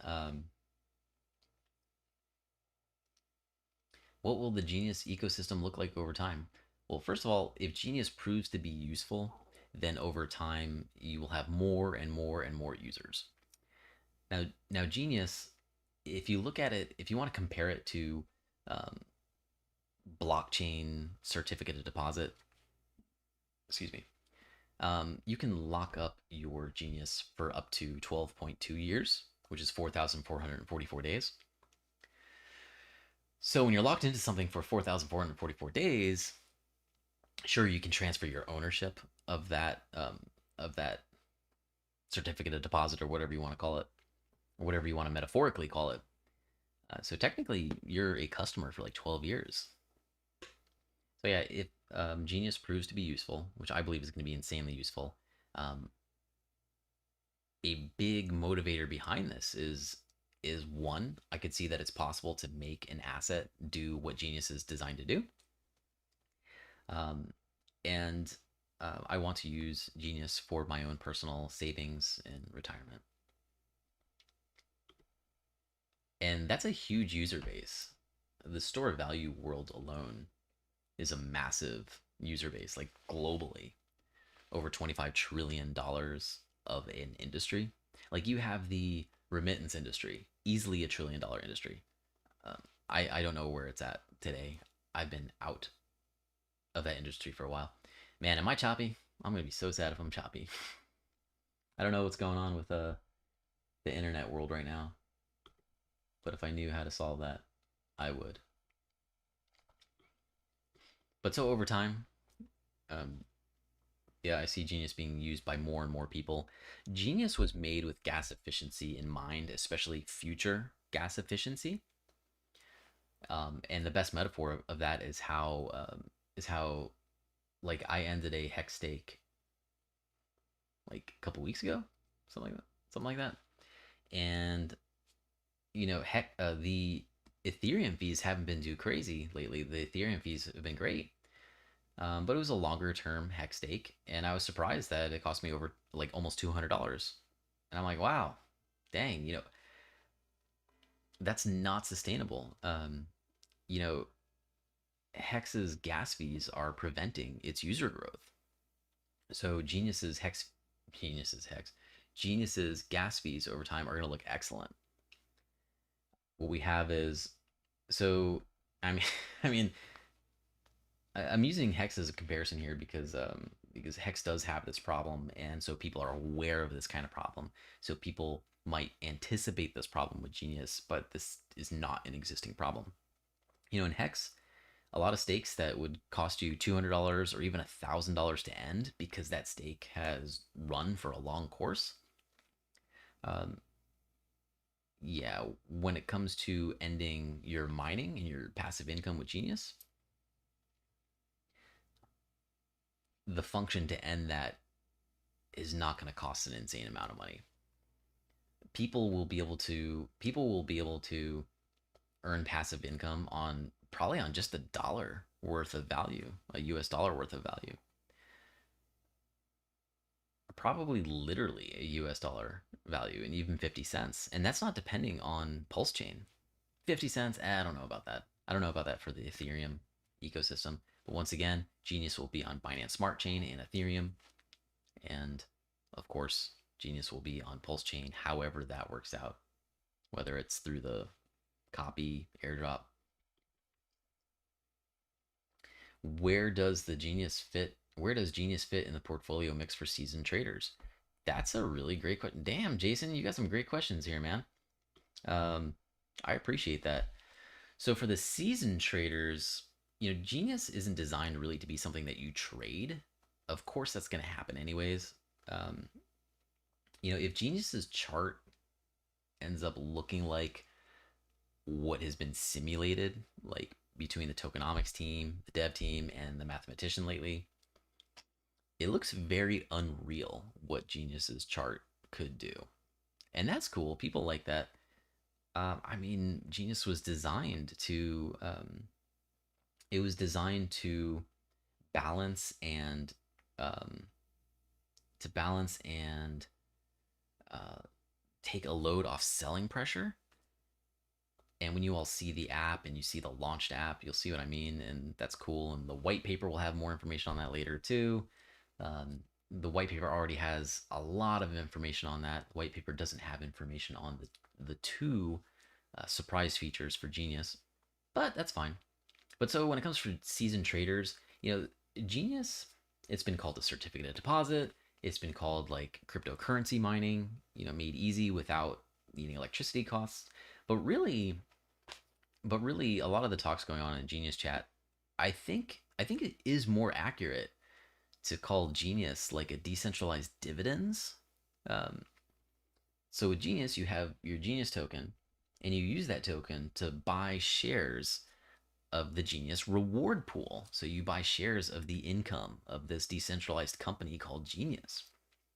What will the Genius ecosystem look like over time? Well, first of all, if Genius proves to be useful, then over time you will have more and more and more users. Now Genius, if you look at it, if you want to compare it to um, blockchain certificate of deposit, excuse me, you can lock up your Genius for up to 12.2 years, which is 4,444 days. So when you're locked into something for 4,444 days, sure you can transfer your ownership of that certificate of deposit or whatever you want to call it, or whatever you want to metaphorically call it. So technically, you're a customer for like 12 years. So yeah, if Genius proves to be useful, which I believe is going to be insanely useful, um, a big motivator behind this is one, I could see that it's possible to make an asset do what Genius is designed to do. And I want to use Genius for my own personal savings and retirement. And that's a huge user base. The store of value world alone is a massive user base, like globally, over $25 trillion of an industry. Like you have the remittance industry, easily $1 trillion industry. Um, I don't know where it's at today. I've been out of that industry for a while. Man, am I choppy? I'm gonna be so sad if I'm choppy. I don't know what's going on with the internet world right now, but if I knew how to solve that, I would. But so over time, um, yeah, I see Genius being used by more and more people. Genius was made with gas efficiency in mind, especially future gas efficiency. And the best metaphor of that is how like I ended a hex stake like a couple weeks ago, something like that. And heck, the Ethereum fees haven't been too crazy lately. The Ethereum fees have been great, but it was a longer term hex stake, and I was surprised that it cost me over like almost $200. And I'm like, wow, dang, that's not sustainable. You know, Hex's gas fees are preventing its user growth. So Genius's Hex, Genius's gas fees over time are going to look excellent. What we have is, so I mean, I mean, I'm using Hex as a comparison here because Hex does have this problem, and so people are aware of this kind of problem. So people might anticipate this problem with Genius, but this is not an existing problem. In Hex, a lot of stakes that would cost you $200 or even $1,000 to end because that stake has run for a long course. Um, yeah, when it comes to ending your mining and your passive income with Genius, the function to end that is not going to cost an insane amount of money. People will be able to earn passive income on probably on just $1 worth of value, a US dollar worth of value. Probably literally a US dollar value and even 50 cents. And that's not depending on Pulse Chain. 50 cents, I don't know about that. I don't know about that for the Ethereum ecosystem. But once again, Genius will be on Binance Smart Chain and Ethereum. And of course, Genius will be on Pulse Chain, however that works out, whether it's through the copy, airdrop. Where does the Genius fit? Where does Genius fit in the portfolio mix for seasoned traders? That's a really great question. Damn, Jason, you got some great questions here, man. Um, I appreciate that. So for the seasoned traders, Genius isn't designed really to be something that you trade. Of course, that's going to happen anyways. Um, if Genius's chart ends up looking like what has been simulated, like between the tokenomics team, the dev team, and the mathematician lately, it looks very unreal what Genius's chart could do. And that's cool. People like that. I mean, Genius was designed to it was designed to balance and um, to balance and take a load off selling pressure. And when you all see the app and you see the launched app, you'll see what I mean, and that's cool. And the white paper will have more information on that later too. The white paper already has a lot of information on that. The white paper doesn't have information on the two surprise features for Genius, but that's fine. But so when it comes for seasoned traders, Genius, it's been called a certificate of deposit. It's been called like cryptocurrency mining, made easy without needing electricity costs. But really, a lot of the talks going on in Genius chat, I think it is more accurate to call Genius like a decentralized dividends. Um, so with Genius, you have your Genius token, and you use that token to buy shares of the Genius reward pool. So you buy shares of the income of this decentralized company called Genius,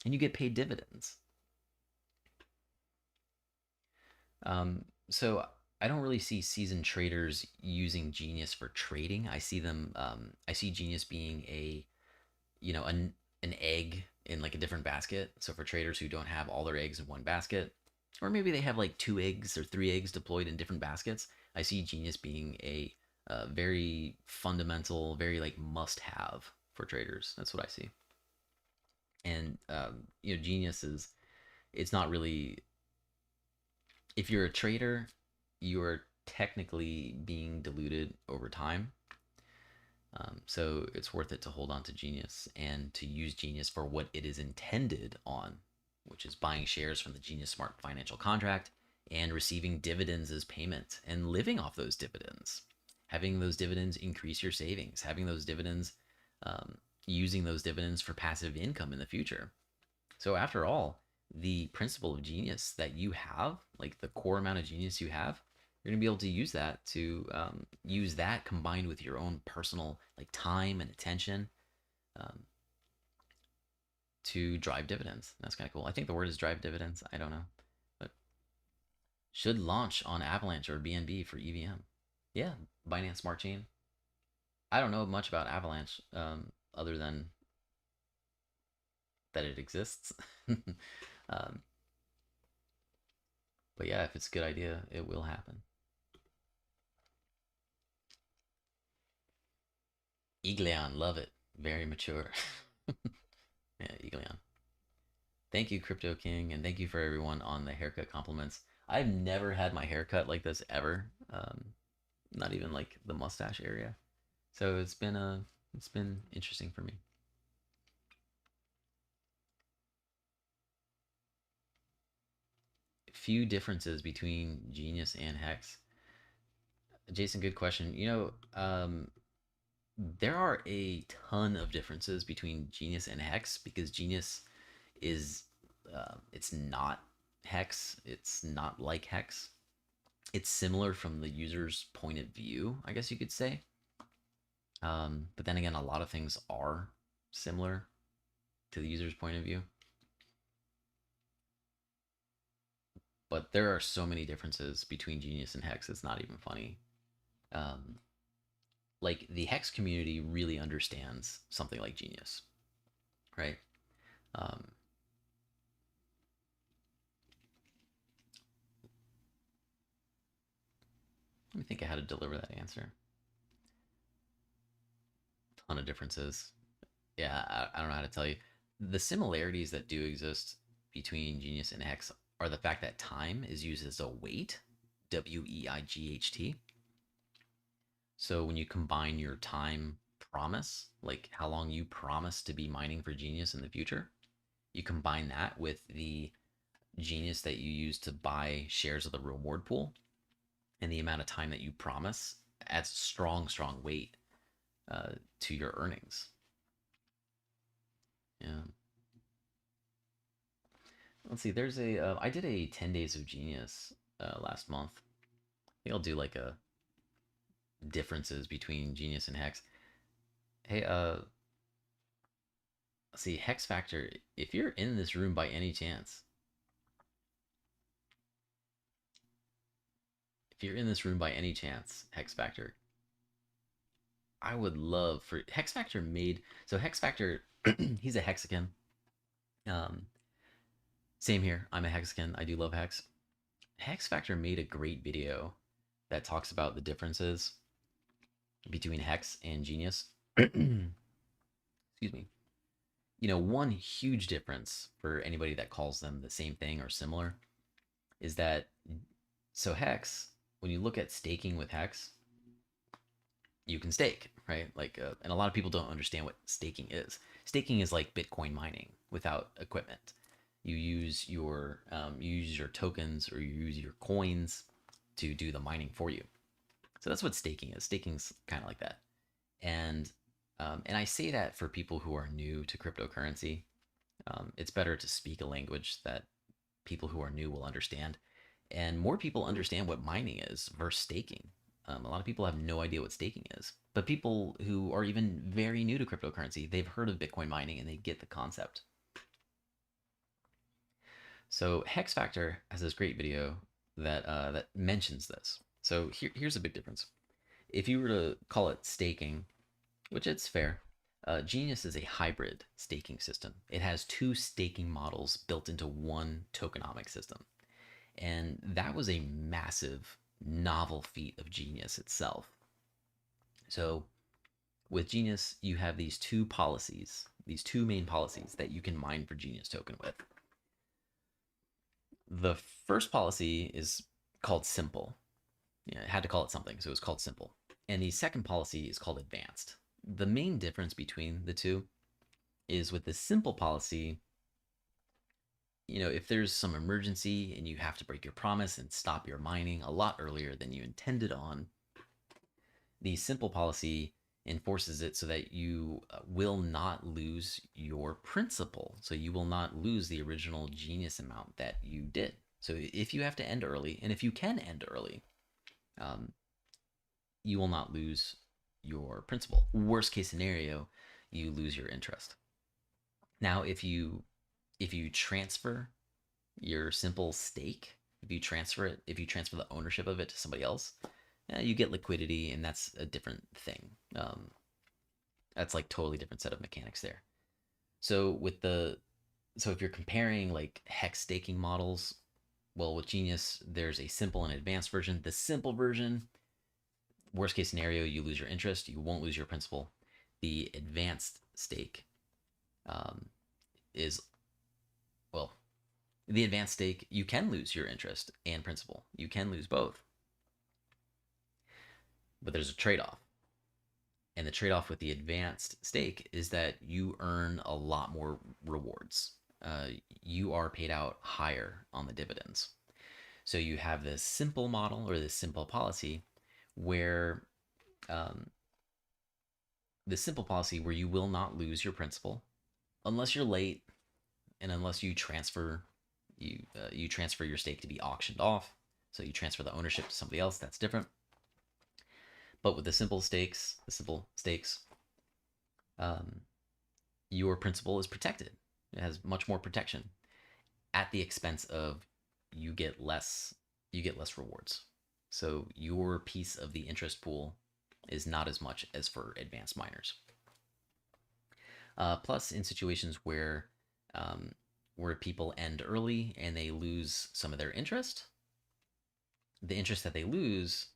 and you get paid dividends. So I don't really see seasoned traders using Genius for trading. I see Genius being an egg in like a different basket. So for traders who don't have all their eggs in one basket, or maybe they have like 2 eggs or 3 eggs deployed in different baskets, I see Genius being Very fundamental, very like must have for traders. That's what I see. And Genius is, it's not really, if you're a trader, you are technically being diluted over time. So it's worth it to hold on to Genius and to use Genius for what it is intended on, which is buying shares from the Genius Smart financial contract and receiving dividends as payment and living off those dividends. Having those dividends increase your savings, having those dividends, um, using those dividends for passive income in the future. So, after all, the principle of genius that you have, like the core amount of genius you have, you're gonna be able to use that to use that combined with your own personal like time and attention um, to drive dividends. That's kind of cool. I think the word is drive dividends. I don't know, but should launch on Avalanche or BNB for EVM. Yeah, Binance Smart Chain. I don't know much about Avalanche other than that it exists. um, but yeah, if it's a good idea, it will happen. Eagleon, love it. Very mature. Yeah, Eagleon. Thank you, Crypto King, and thank you for everyone on the haircut compliments. I've never had my haircut like this ever. Not even like the mustache area. So it's been interesting for me. Few differences between Genius and Hex. Jason, good question. There are a ton of differences between Genius and Hex because Genius is it's not Hex. It's not like Hex. It's similar from the user's point of view, I guess you could say. But then again, a lot of things are similar to the user's point of view. But there are so many differences between Genius and Hex. It's not even funny. Um, like the Hex community really understands something like Genius, right? Um, Let me think of how to deliver that answer. Ton of differences. Yeah, I don't know how to tell you. The similarities that do exist between Genius and Hex are the fact that time is used as a weight, WEIGHT. So when you combine your time promise, like how long you promise to be mining for Genius in the future, you combine that with the Genius that you use to buy shares of the reward pool and the amount of time that you promise adds strong, strong weight to your earnings. Yeah. Let's see. There's a. I did a 10 days of Genius last month. I think I'll do like a differences between Genius and Hex. Hey, see Hex Factor. If you're in this room by any chance, if you're in this room by any chance, Hex Factor, I would love for Hex Factor made. So Hex Factor, he's a Hexagon. Um, Same here. I'm a Hexagon. I do love Hex. Hex Factor made a great video that talks about the differences between Hex and Genius. Excuse me. One huge difference for anybody that calls them the same thing or similar is that so Hex, when you look at staking with Hex, you can stake, right? Like, and a lot of people don't understand what staking is. Staking is like Bitcoin mining without equipment. You use your tokens or you use your coins to do the mining for you. So that's what staking is. Staking's kind of like that. And I say that for people who are new to cryptocurrency. It's better to speak a language that people who are new will understand, and more people understand what mining is versus staking. A lot of people have no idea what staking is, but people who are even very new to cryptocurrency, they've heard of Bitcoin mining and they get the concept. So Hex Factor has this great video that mentions this. So here's a big difference. If you were to call it staking, which it's fair, Genius is a hybrid staking system. It has two staking models built into one tokenomic system. And that was a massive, novel feat of Genius itself. So with Genius, you have these two policies, these two main policies that you can mine for Genius token with. The first policy is called simple. Yeah, it had to call it something, so it was called simple. And the second policy is called advanced. The main difference between the two is with the simple policy, if there's some emergency and you have to break your promise and stop your mining a lot earlier than you intended on, the simple policy enforces it so that you will not lose your principal. So you will not lose the original Genius amount that you did. So if you have to end early, and if you can end early, you will not lose your principal. Worst case scenario, you lose your interest. Now, if you transfer your simple stake, if you transfer the ownership of it to somebody else, you get liquidity, and that's a different thing. That's like totally different set of mechanics there. So if you're comparing like hex staking models, well, with Genius, there's a simple and advanced version. The simple version, worst case scenario, you lose your interest, you won't lose your principal. The advanced stake is, well, the advanced stake, you can lose your interest and principal. You can lose both. But there's a trade-off. And the trade-off with the advanced stake is that you earn a lot more rewards. You are paid out higher on the dividends. So you have this simple model, or this simple policy, where you will not lose your principal unless you're late, and unless you transfer your stake to be auctioned off. So you transfer the ownership to somebody else. That's different. But with the simple stakes, your principal is protected. It has much more protection at the expense of you get less rewards. So your piece of the interest pool is not as much as for advanced miners. Plus, in situations where people end early and they lose some of their interest, the interest that they lose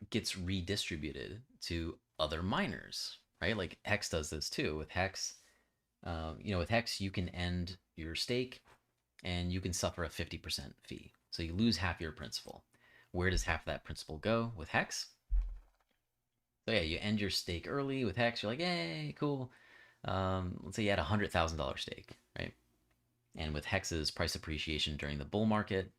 gets redistributed to other miners, right? Like Hex does this too. With Hex, you can end your stake and you can suffer a 50% fee. So you lose half your principal. Where does half of that principal go with Hex? So yeah, you end your stake early with Hex. You're like, hey, cool. Let's say you had a $100,000 stake, right? And with Hex's price appreciation during the bull market,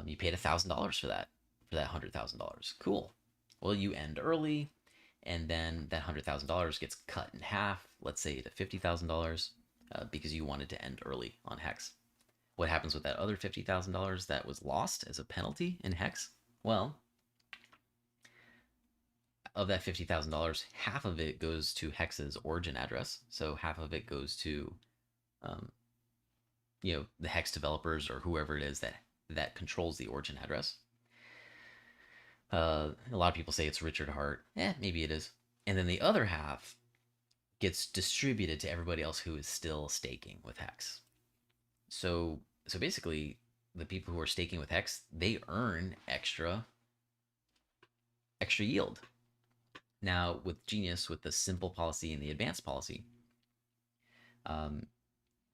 you paid $1,000 for that $100,000. Cool. Well, you end early, and then that $100,000 gets cut in half, let's say to $50,000, because you wanted to end early on Hex. What happens with that other $50,000 that was lost as a penalty in Hex? Well, of that $50,000, half of it goes to Hex's origin address. So half of it goes to, the Hex developers or whoever it is that controls the origin address. A lot of people say it's Richard Hart. Maybe it is. And then the other half gets distributed to everybody else who is still staking with Hex. So basically, the people who are staking with Hex, they earn extra yield. Now, with Genius, with the simple policy and the advanced policy,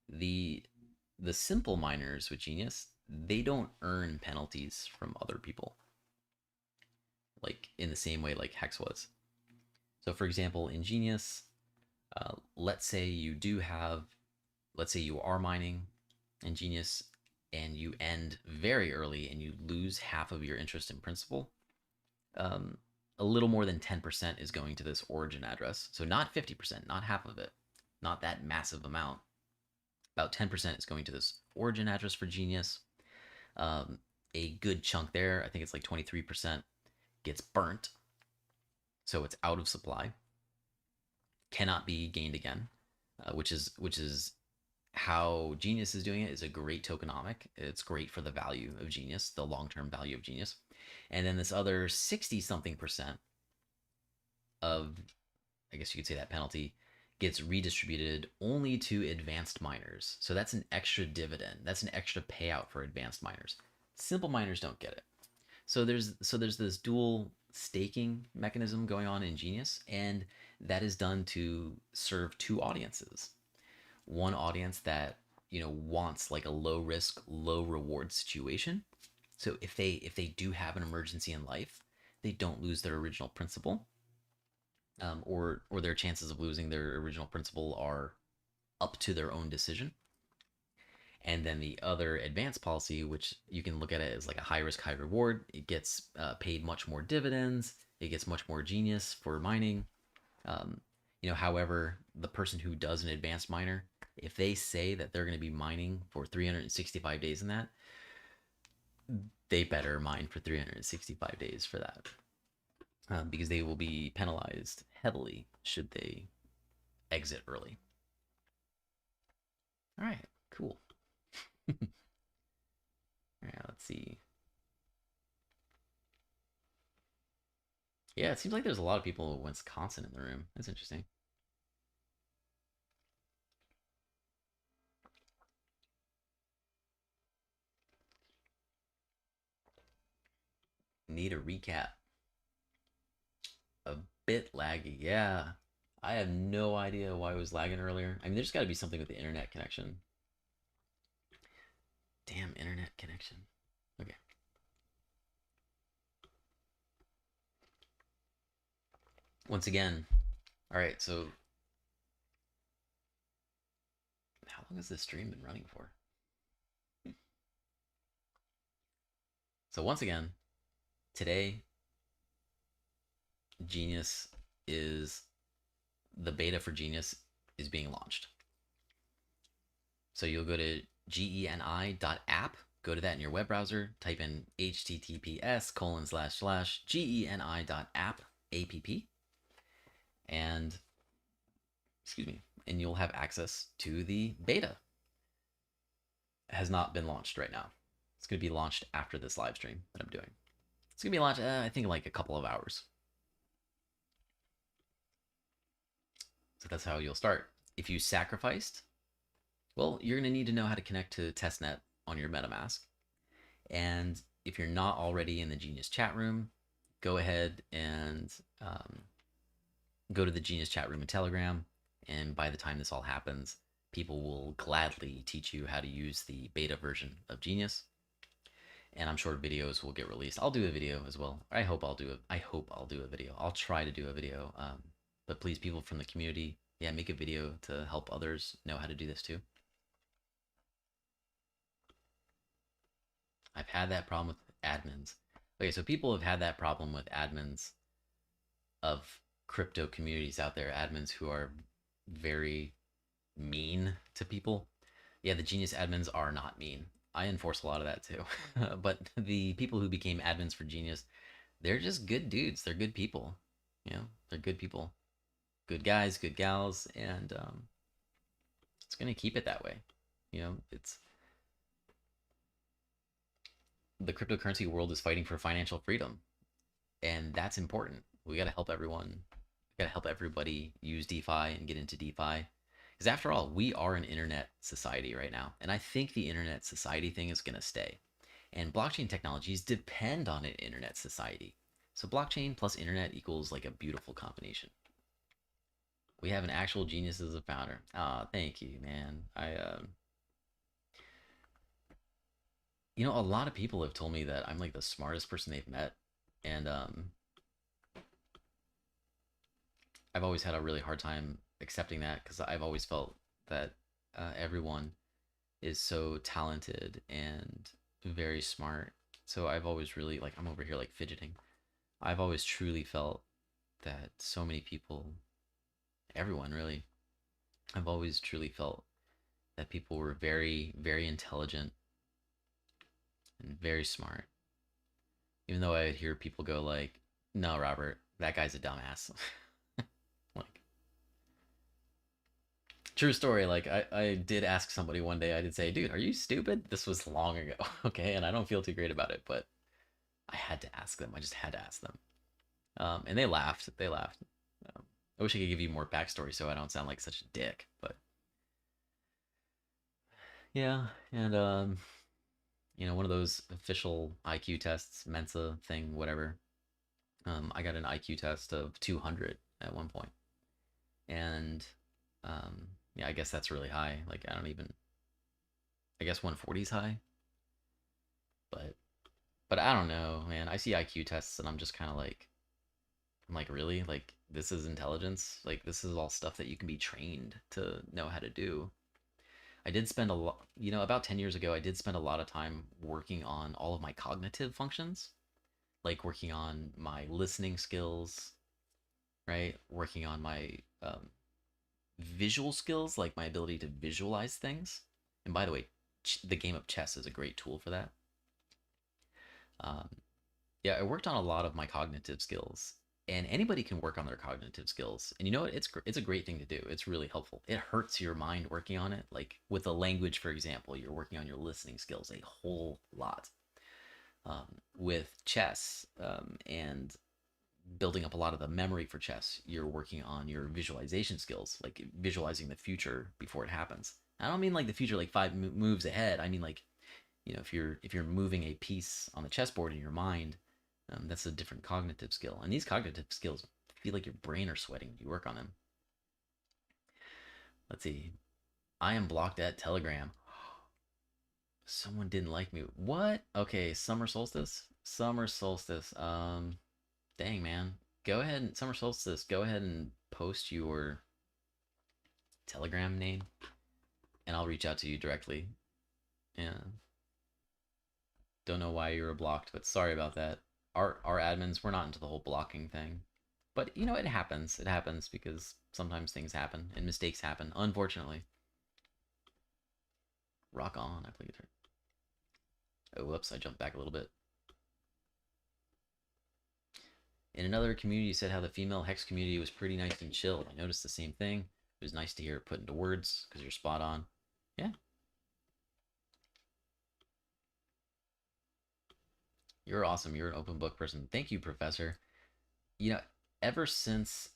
the simple miners with Genius, they don't earn penalties from other people, like in the same way like Hex was. So for example, in Genius, let's say you are mining in Genius and you end very early and you lose half of your interest in principal. A little more than 10% is going to this origin address. So not 50%, not half of it, not that massive amount. About 10% is going to this origin address for Genius. A good chunk there, I think it's like 23%, gets burnt. So it's out of supply. Cannot be gained again, which is how Genius is doing it. Is a great tokenomic. It's great for the value of Genius, the long-term value of Genius. And then this other 60-something% of, I guess you could say, that penalty gets redistributed only to advanced miners. So that's an extra dividend. That's an extra payout for advanced miners. Simple miners don't get it. So there's this dual staking mechanism going on in Genius, and that is done to serve two audiences. One audience that wants like a low risk, low reward situation. So if they do have an emergency in life, they don't lose their original principal, or their chances of losing their original principal are up to their own decision. And then the other advanced policy, which you can look at it as like a high risk, high reward, it gets paid much more dividends. It gets much more genius for mining. Um, however, the person who does an advanced miner, if they say that they're going to be mining for 365 days in that, they better mine for 365 days for that, because they will be penalized heavily should they exit early. All right, cool. All right, let's see. Yeah, it seems like there's a lot of people in Wisconsin in the room. That's interesting. Need a recap. A bit laggy, yeah. I have no idea why it was lagging earlier. I mean, there's got to be something with the internet connection. Damn internet connection. Okay. Once again, all right, so how long has this stream been running for? So once again, today, Genius is the beta for Genius is being launched. So you'll go to geni.app, go to that in your web browser, type in https://geni.app, and excuse me, and you'll have access to the beta. It has not been launched right now. It's going to be launched after this live stream that I'm doing. It's going to be launched, I think, in like a couple of hours. So that's how you'll start. If you sacrificed, well, you're going to need to know how to connect to testnet on your MetaMask. And if you're not already in the Genius chat room, go ahead and go to the Genius chat room in Telegram. And by the time this all happens, people will gladly teach you how to use the beta version of Genius. And I'm sure videos will get released. I'll do a video as well. I hope I'll do a video. I'll try to do a video. But please, people from the community, yeah, make a video to help others know how to do this too. I've had that problem with admins. Okay, so people have had that problem with admins of crypto communities out there, admins who are very mean to people. Yeah, the Genius admins are not mean. I enforce a lot of that too. But the people who became admins for Genius, they're just good dudes. They're good people. They're good people. Good guys, good gals, and it's going to keep it that way. It's the cryptocurrency world is fighting for financial freedom, and that's important. We got to help everyone. We got to help everybody use DeFi and get into DeFi. Because after all, we are an internet society right now. And I think the internet society thing is going to stay. And blockchain technologies depend on an internet society. So blockchain plus internet equals like a beautiful combination. We have an actual genius as a founder. Ah, thank you, man. A lot of people have told me that I'm like the smartest person they've met. And I've always had a really hard time accepting that, because I've always felt that everyone is so talented and very smart. So I've always really, like, I'm over here like fidgeting. I've always truly felt that so many people, everyone really, I've always truly felt that people were very, very intelligent and very smart. Even though I would hear people go like, no, Robert, that guy's a dumbass. Like, true story. Like, I did ask somebody one day, I did say, dude, are you stupid? This was long ago. Okay. And I don't feel too great about it, but I had to ask them. I just had to ask them. And they laughed. They laughed. I wish I could give you more backstory so I don't sound like such a dick, but yeah. And, one of those official IQ tests, Mensa thing, whatever. I got an IQ test of 200 at one point, and yeah, I guess that's really high. Like I guess 140 is high, but I don't know, man. I see IQ tests and I'm just kind of like, I'm like, really? Like, this is intelligence? Like, this is all stuff that you can be trained to know how to do. I did spend a lot, about 10 years ago, I did spend a lot of time working on all of my cognitive functions, like working on my listening skills, right? Working on my visual skills, like my ability to visualize things. And by the way, the game of chess is a great tool for that. Um, yeah, I worked on a lot of my cognitive skills, and anybody can work on their cognitive skills. And you know what? It's a great thing to do. It's really helpful. It hurts your mind working on it. Like with a language, for example, you're working on your listening skills a whole lot. With chess and building up a lot of the memory for chess, you're working on your visualization skills, like visualizing the future before it happens. I don't mean like the future like five moves ahead. I mean like, if you're moving a piece on the chessboard in your mind, that's a different cognitive skill. And these cognitive skills feel like your brain are sweating when you work on them. Let's see. I am blocked at Telegram. Someone didn't like me. What? Okay, summer solstice. Summer solstice. Dang man. Go ahead and summer solstice. Go ahead and post your Telegram name, and I'll reach out to you directly. Yeah. Don't know why you were blocked, but sorry about that. Our admins, we're not into the whole blocking thing. But it happens. It happens because sometimes things happen and mistakes happen, unfortunately. Rock on, I play guitar. Oh, whoops, I jumped back a little bit. In another community, you said how the female Hex community was pretty nice and chill. I noticed the same thing. It was nice to hear it put into words because you're spot on. Yeah. You're awesome. You're an open book person. Thank you, Professor. You know, ever since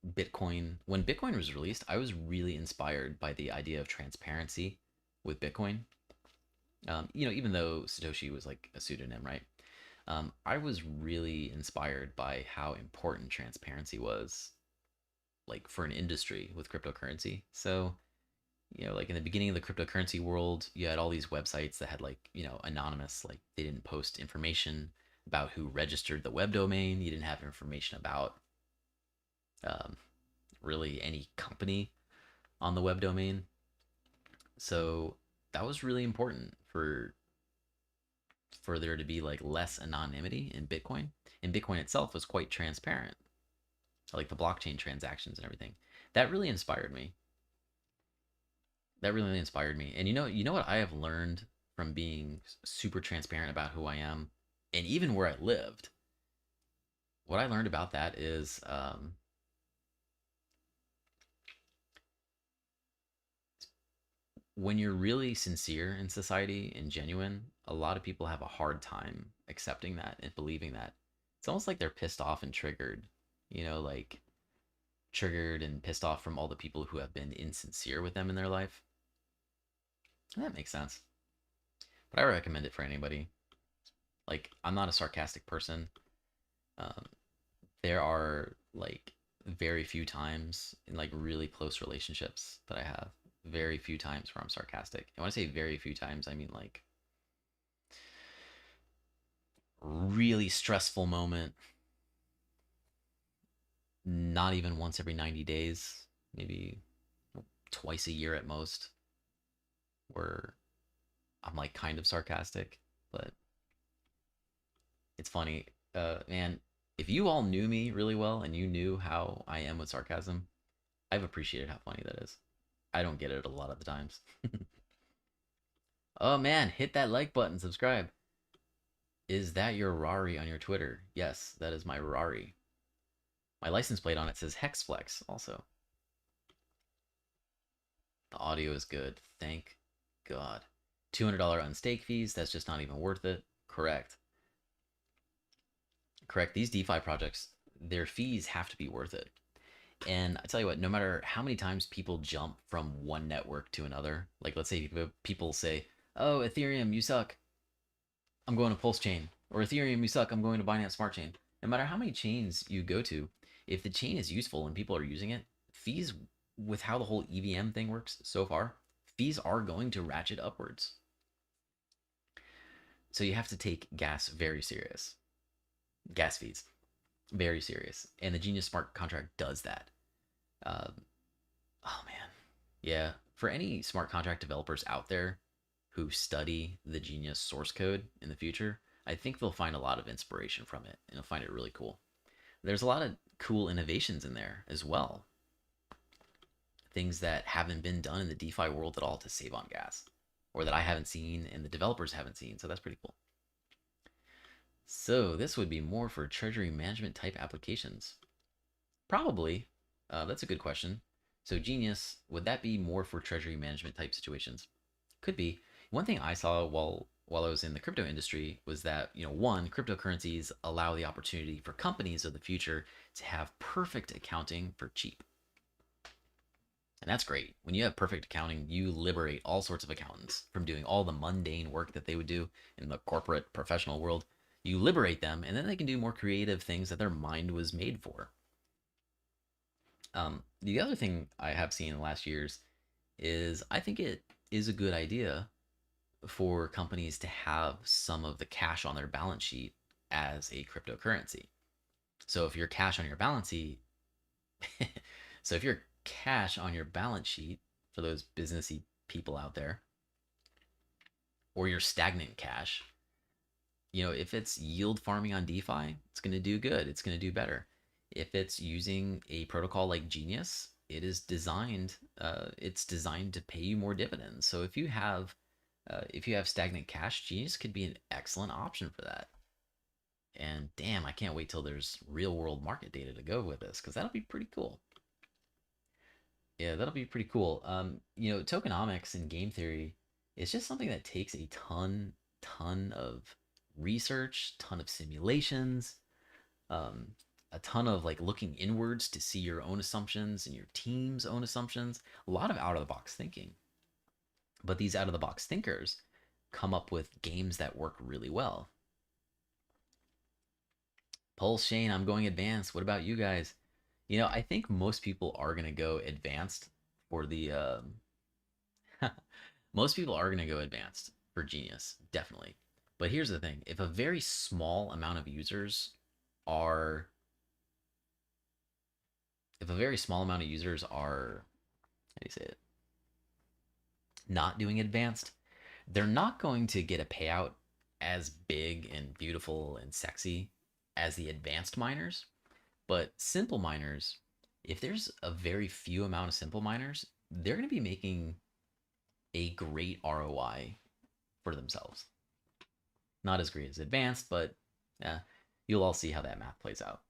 Bitcoin, when Bitcoin was released, I was really inspired by the idea of transparency with Bitcoin. Even though Satoshi was like a pseudonym, right? I was really inspired by how important transparency was, like for an industry with cryptocurrency. So, like in the beginning of the cryptocurrency world, you had all these websites that had like, anonymous, like they didn't post information about who registered the web domain. You didn't have information about um, really any company on the web domain. So that was really important for there to be like less anonymity in Bitcoin. And Bitcoin itself was quite transparent, like the blockchain transactions and everything. That really inspired me. That really inspired me. And you know what I have learned from being super transparent about who I am and even where I lived. What I learned about that is when you're really sincere in society and genuine, a lot of people have a hard time accepting that and believing that. It's almost like they're pissed off and triggered, like triggered and pissed off from all the people who have been insincere with them in their life. And that makes sense. But I recommend it for anybody. Like, I'm not a sarcastic person. Um, there are like very few times in like really close relationships that I have, very few times where I'm sarcastic. And when I say very few times, I mean like really stressful moment, not even once every 90 days, maybe twice a year at most, where I'm like kind of sarcastic, but it's funny. Man, if you all knew me really well and you knew how I am with sarcasm, I've appreciated how funny that is. I don't get it a lot of the times. Oh man, hit that like button, subscribe. Is that your Rari on your Twitter? Yes, that is my Rari. My license plate on it says Hexflex also. The audio is good. Thank God. $200 on stake fees. That's just not even worth it. Correct. Correct. These DeFi projects, their fees have to be worth it. And I tell you what, no matter how many times people jump from one network to another, like let's say people say, oh, Ethereum, you suck, I'm going to Pulse Chain. Or Ethereum, you suck, I'm going to Binance Smart Chain. No matter how many chains you go to, if the chain is useful and people are using it, fees, with how the whole EVM thing works so far, fees are going to ratchet upwards. So you have to take gas very serious. Gas fees, very serious. And the Genius smart contract does that. Um, oh man. Yeah. For any smart contract developers out there who study the Genius source code in the future, I think they'll find a lot of inspiration from it and they'll find it really cool. There's a lot of cool innovations in there as well. Things that haven't been done in the DeFi world at all to save on gas, or that I haven't seen and the developers haven't seen. So that's pretty cool. So this would be more for treasury management type applications. Probably. That's a good question. So Genius, would that be more for treasury management type situations? Could be. One thing I saw while I was in the crypto industry was that, one, cryptocurrencies allow the opportunity for companies of the future to have perfect accounting for cheap. And that's great. When you have perfect accounting, you liberate all sorts of accountants from doing all the mundane work that they would do in the corporate professional world. You liberate them, and then they can do more creative things that their mind was made for. The other thing I have seen in the last years is I think it is a good idea for companies to have some of the cash on their balance sheet as a cryptocurrency. So if you're cash on your balance sheet, so if you're cash on your balance sheet for those businessy people out there, or your stagnant cash, if it's yield farming on DeFi, it's going to do good. It's going to do better. If it's using a protocol like Genius, it's designed to pay you more dividends. So if you have stagnant cash, Genius could be an excellent option for that. And damn, I can't wait till there's real world market data to go with this, because that'll be pretty cool. Yeah, that'll be pretty cool. Tokenomics and game theory is just something that takes a ton of research, ton of simulations, um, a ton of like looking inwards to see your own assumptions and your team's own assumptions. A lot of out of the box thinking. But these out of the box thinkers come up with games that work really well. Pulse Shane, I'm going advanced. What about you guys? I think most people are going to go advanced for the. Most people are going to go advanced for Genius, definitely. But here's the thing: if a very small amount of users are, if a very small amount of users are, how do you say it? Not doing advanced, they're not going to get a payout as big and beautiful and sexy as the advanced miners. But simple miners, if there's a very few amount of simple miners, they're going to be making a great ROI for themselves. Not as great as advanced, but yeah, you'll all see how that math plays out.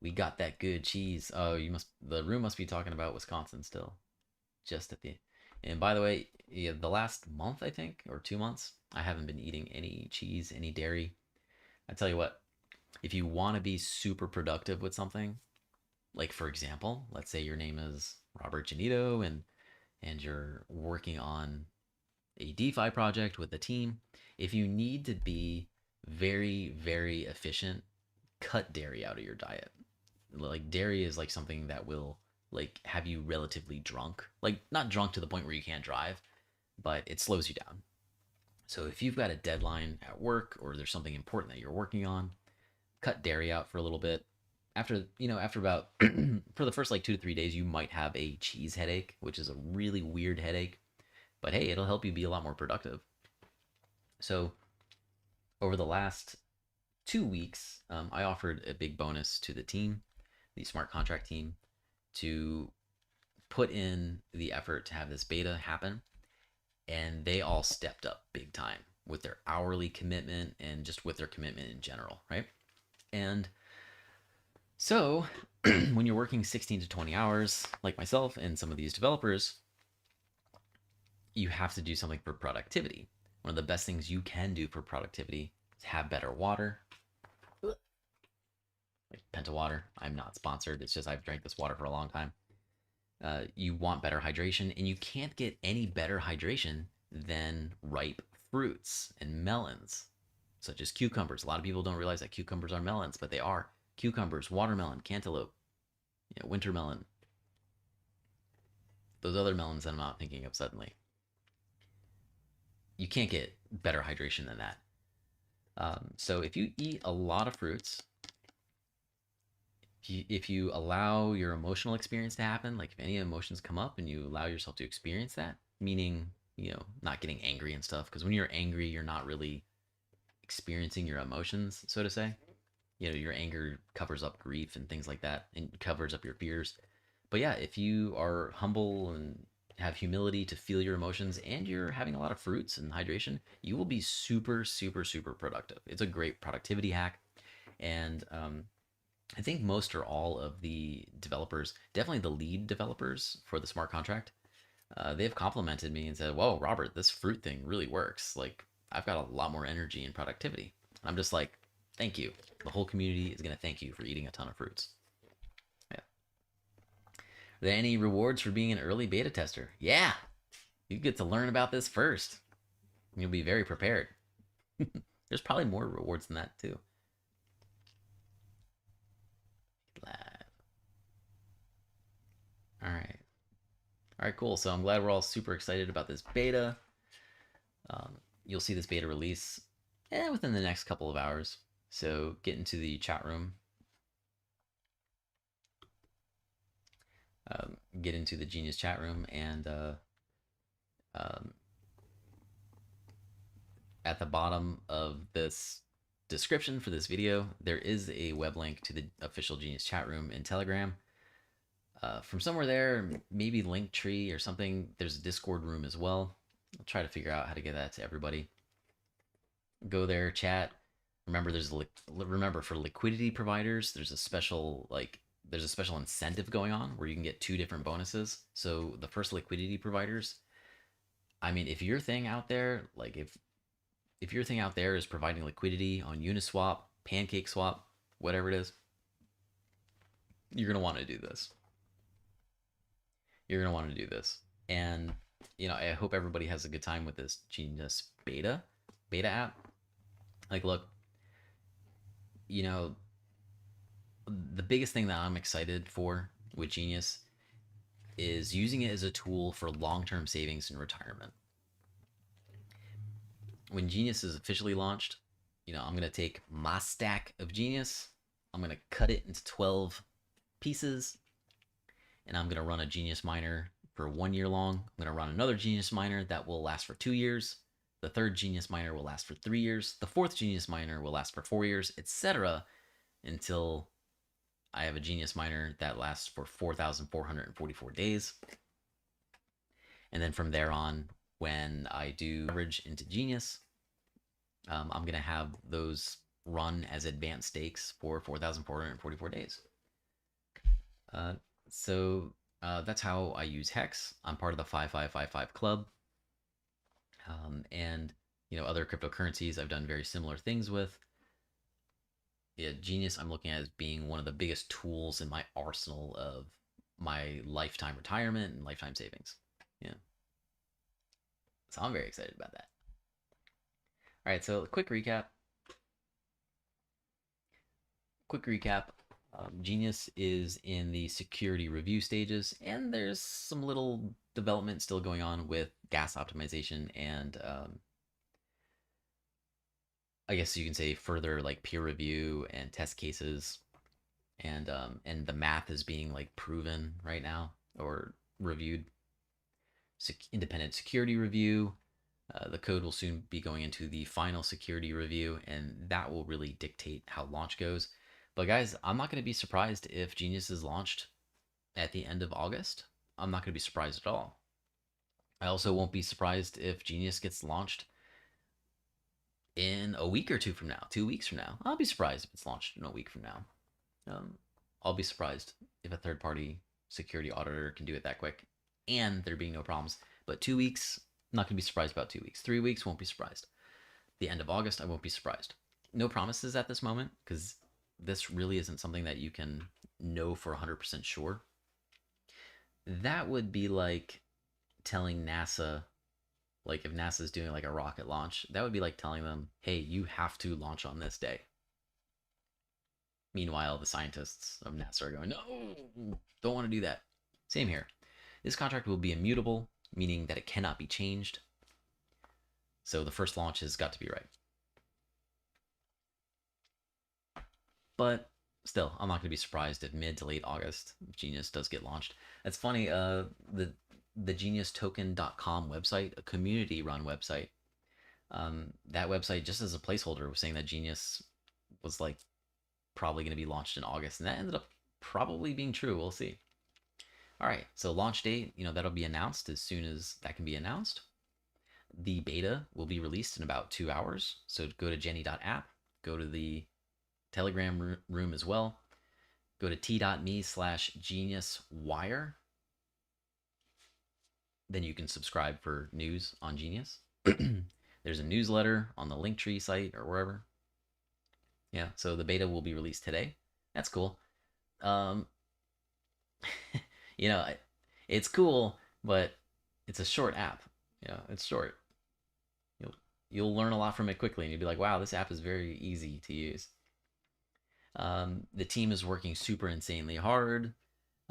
We got that good cheese. Oh, the room must be talking about Wisconsin still. Just at the And by the way, yeah, the last month, I think, or 2 months, I haven't been eating any cheese, any dairy. I tell you what, if you want to be super productive with something, like for example, let's say your name is Robert Janito and you're working on a DeFi project with a team, if you need to be very, very efficient, cut dairy out of your diet. Like dairy is like something that will like have you relatively drunk. Like not drunk to the point where you can't drive, but it slows you down. So if you've got a deadline at work or there's something important that you're working on, cut dairy out for a little bit. After about for the first like 2 to 3 days, you might have a cheese headache, which is a really weird headache, but hey, it'll help you be a lot more productive. So over the last 2 weeks, I offered a big bonus to the team, the smart contract team, to put in the effort to have this beta happen, and they all stepped up big time with their hourly commitment and just with their commitment in general, right? And so when you're working 16 to 20 hours, like myself and some of these developers, you have to do something for productivity. One of the best things you can do for productivity is have better water. Like Penta water. I'm not sponsored. It's just I've drank this water for a long time. You want better hydration, and you can't get any better hydration than ripe fruits and melons. such as cucumbers. A lot of people don't realize that cucumbers are melons, but they are. Cucumbers, watermelon, cantaloupe, winter melon, those other melons that I'm not thinking of suddenly. You can't get better hydration than that. So if you eat a lot of fruits, if you allow your emotional experience to happen, like if any emotions come up and you allow yourself to experience that, meaning, not getting angry and stuff, because when you're angry, you're not really experiencing your emotions, so to say. Your anger covers up grief and things like that, and covers up your fears. But yeah, if you are humble and have humility to feel your emotions and you're having a lot of fruits and hydration, you will be super, super, super productive. It's a great productivity hack. And I think most or all of the developers, definitely the lead developers for the smart contract, they've complimented me and said, "Whoa, Robert, this fruit thing really works. Like, I've got a lot more energy and productivity." And I'm just like, thank you. The whole community is going to thank you for eating a ton of fruits. Yeah. Are there any rewards for being an early beta tester? Yeah. You get to learn about this first. You'll be very prepared. There's probably more rewards than that, too. All right. All right, cool. So I'm glad we're all super excited about this beta. You'll see this beta release within the next couple of hours. So get into the chat room. Get into the Genius chat room, and at the bottom of this description for this video, there is a web link to the official Genius chat room in Telegram. From somewhere there, maybe Linktree or something, there's a Discord room as well. I'll try to figure out how to get that to everybody. Go there, chat. Remember, remember for liquidity providers, there's a special incentive going on where you can get 2 different bonuses. So the first liquidity providers, I mean, if your thing out there, like if your thing out there is providing liquidity on Uniswap, PancakeSwap, whatever it is, you're gonna want to do this. You're gonna want to do this, and I hope everybody has a good time with this Genius beta app. Like, look, the biggest thing that I'm excited for with Genius is using it as a tool for long-term savings and retirement. When Genius is officially launched, I'm going to take my stack of Genius, I'm going to cut it into 12 pieces, and I'm going to run a Genius miner for 1 year long. I'm going to run another Genius miner that will last for 2 years. The third Genius miner will last for 3 years. The fourth Genius miner will last for 4 years, etc., until I have a Genius miner that lasts for 4,444 days. And then from there on, when I do average into Genius, I'm going to have those run as advanced stakes for 4,444 days. So that's how I use Hex. I'm part of the 5555 club. And other cryptocurrencies I've done very similar things with. Yeah, Genius I'm looking at as being one of the biggest tools in my arsenal of my lifetime retirement and lifetime savings. Yeah. So I'm very excited about that. All right, so quick recap. Genius is in the security review stages, and there's some little development still going on with gas optimization and I guess you can say further like peer review and test cases, and the math is being like proven right now or reviewed. Independent security review. The code will soon be going into the final security review, and that will really dictate how launch goes. But guys, I'm not going to be surprised if Genius is launched at the end of August. I'm not going to be surprised at all. I also won't be surprised if Genius gets launched in a week or 2 from now, 2 weeks from now. I'll be surprised if it's launched in a week from now. I'll be surprised if a third-party security auditor can do it that quick and there being no problems. But 2 weeks, I'm not going to be surprised about 2 weeks. 3 weeks, won't be surprised. The end of August, I won't be surprised. No promises at this moment, because this really isn't something that you can know for 100% sure. That would be like telling NASA Like if NASA's doing like a rocket launch, that would be like telling them, hey, you have to launch on this day. Meanwhile, the scientists of NASA are going, no, don't want to do that. Same here. This contract will be immutable, meaning that it cannot be changed. So the first launch has got to be right. But still, I'm not going to be surprised if mid to late August Genius does get launched. That's funny. The geniustoken.com website, a community-run website, that website, just as a placeholder, was saying that Genius was like probably going to be launched in August, and that ended up probably being true. We'll see. All right, so launch date, that'll be announced as soon as that can be announced. The beta will be released in about 2 hours. So go to geni.app, go to the Telegram room as well. Go to t.me/geniuswire. Then you can subscribe for news on Genius. There's a newsletter on the Linktree site or wherever. Yeah, so the beta will be released today. That's cool. You know, it's cool, but it's a short app. It's short. You'll learn a lot from it quickly, and you'll be like, wow, this app is very easy to use. The team is working super insanely hard,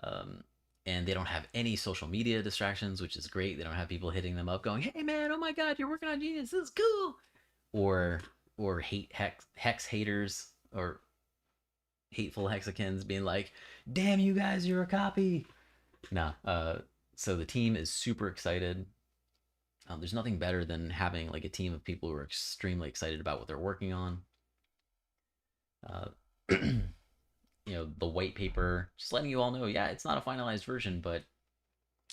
and they don't have any social media distractions, which is great. They don't have people hitting them up going, hey man, oh my god, you're working on Genius, this is cool. Or hex haters or hateful hexicans being like, damn you guys, you're a copy. No. So the team is super excited. There's nothing better than having like a team of people who are extremely excited about what they're working on. The white paper, just letting you all know, yeah, it's not a finalized version, but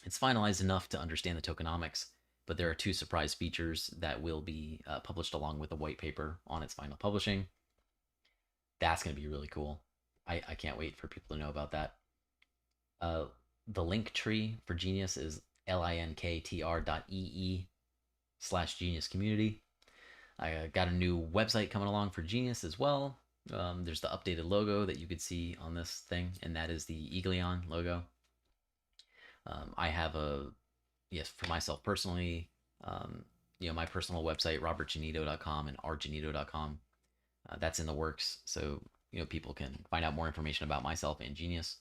it's finalized enough to understand the tokenomics. But there are 2 surprise features that will be published along with the white paper on its final publishing. That's going to be really cool. I can't wait for people to know about that. The link tree for Genius is linktr.ee/Genius community. I got a new website coming along for Genius as well. There's the updated logo that you could see on this thing, and that is the Eagleon logo. I have for myself personally, my personal website, robertgenito.com and rgenito.com. That's in the works, so people can find out more information about myself and Genius.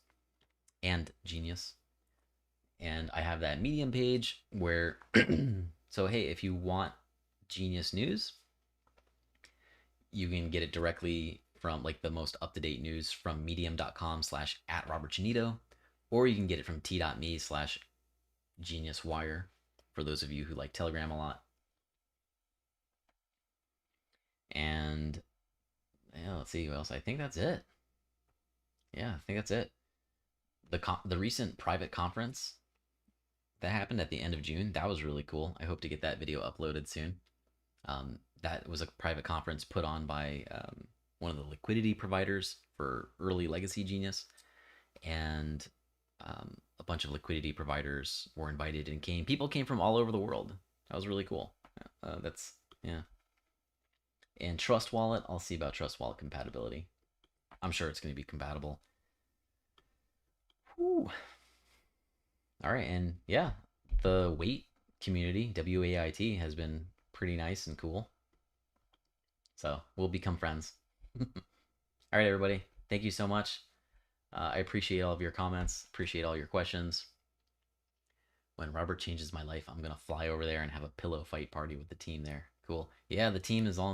And I have that Medium page where, so hey, if you want Genius news, you can get it directly from like the most up-to-date news from medium.com/@robertgenito, or you can get it from t.me/geniuswire for those of you who like Telegram a lot. And let's see what else. I think that's it. Yeah, I think that's it. The recent private conference that happened at the end of June, that was really cool. I hope to get that video uploaded soon. That was a private conference put on by one of the liquidity providers for early Legacy Genius, and a bunch of liquidity providers were invited and came. People came from all over the world. That was really cool. Yeah. And Trust Wallet, I'll see about Trust Wallet compatibility. I'm sure it's going to be compatible. Whew. All right, and yeah, the Wait community, WAIT, has been pretty nice and cool. So we'll become friends. All right, everybody. Thank you so much. I appreciate all of your comments. Appreciate all your questions. When Robert changes my life, I'm going to fly over there and have a pillow fight party with the team there. Cool. Yeah, the team is all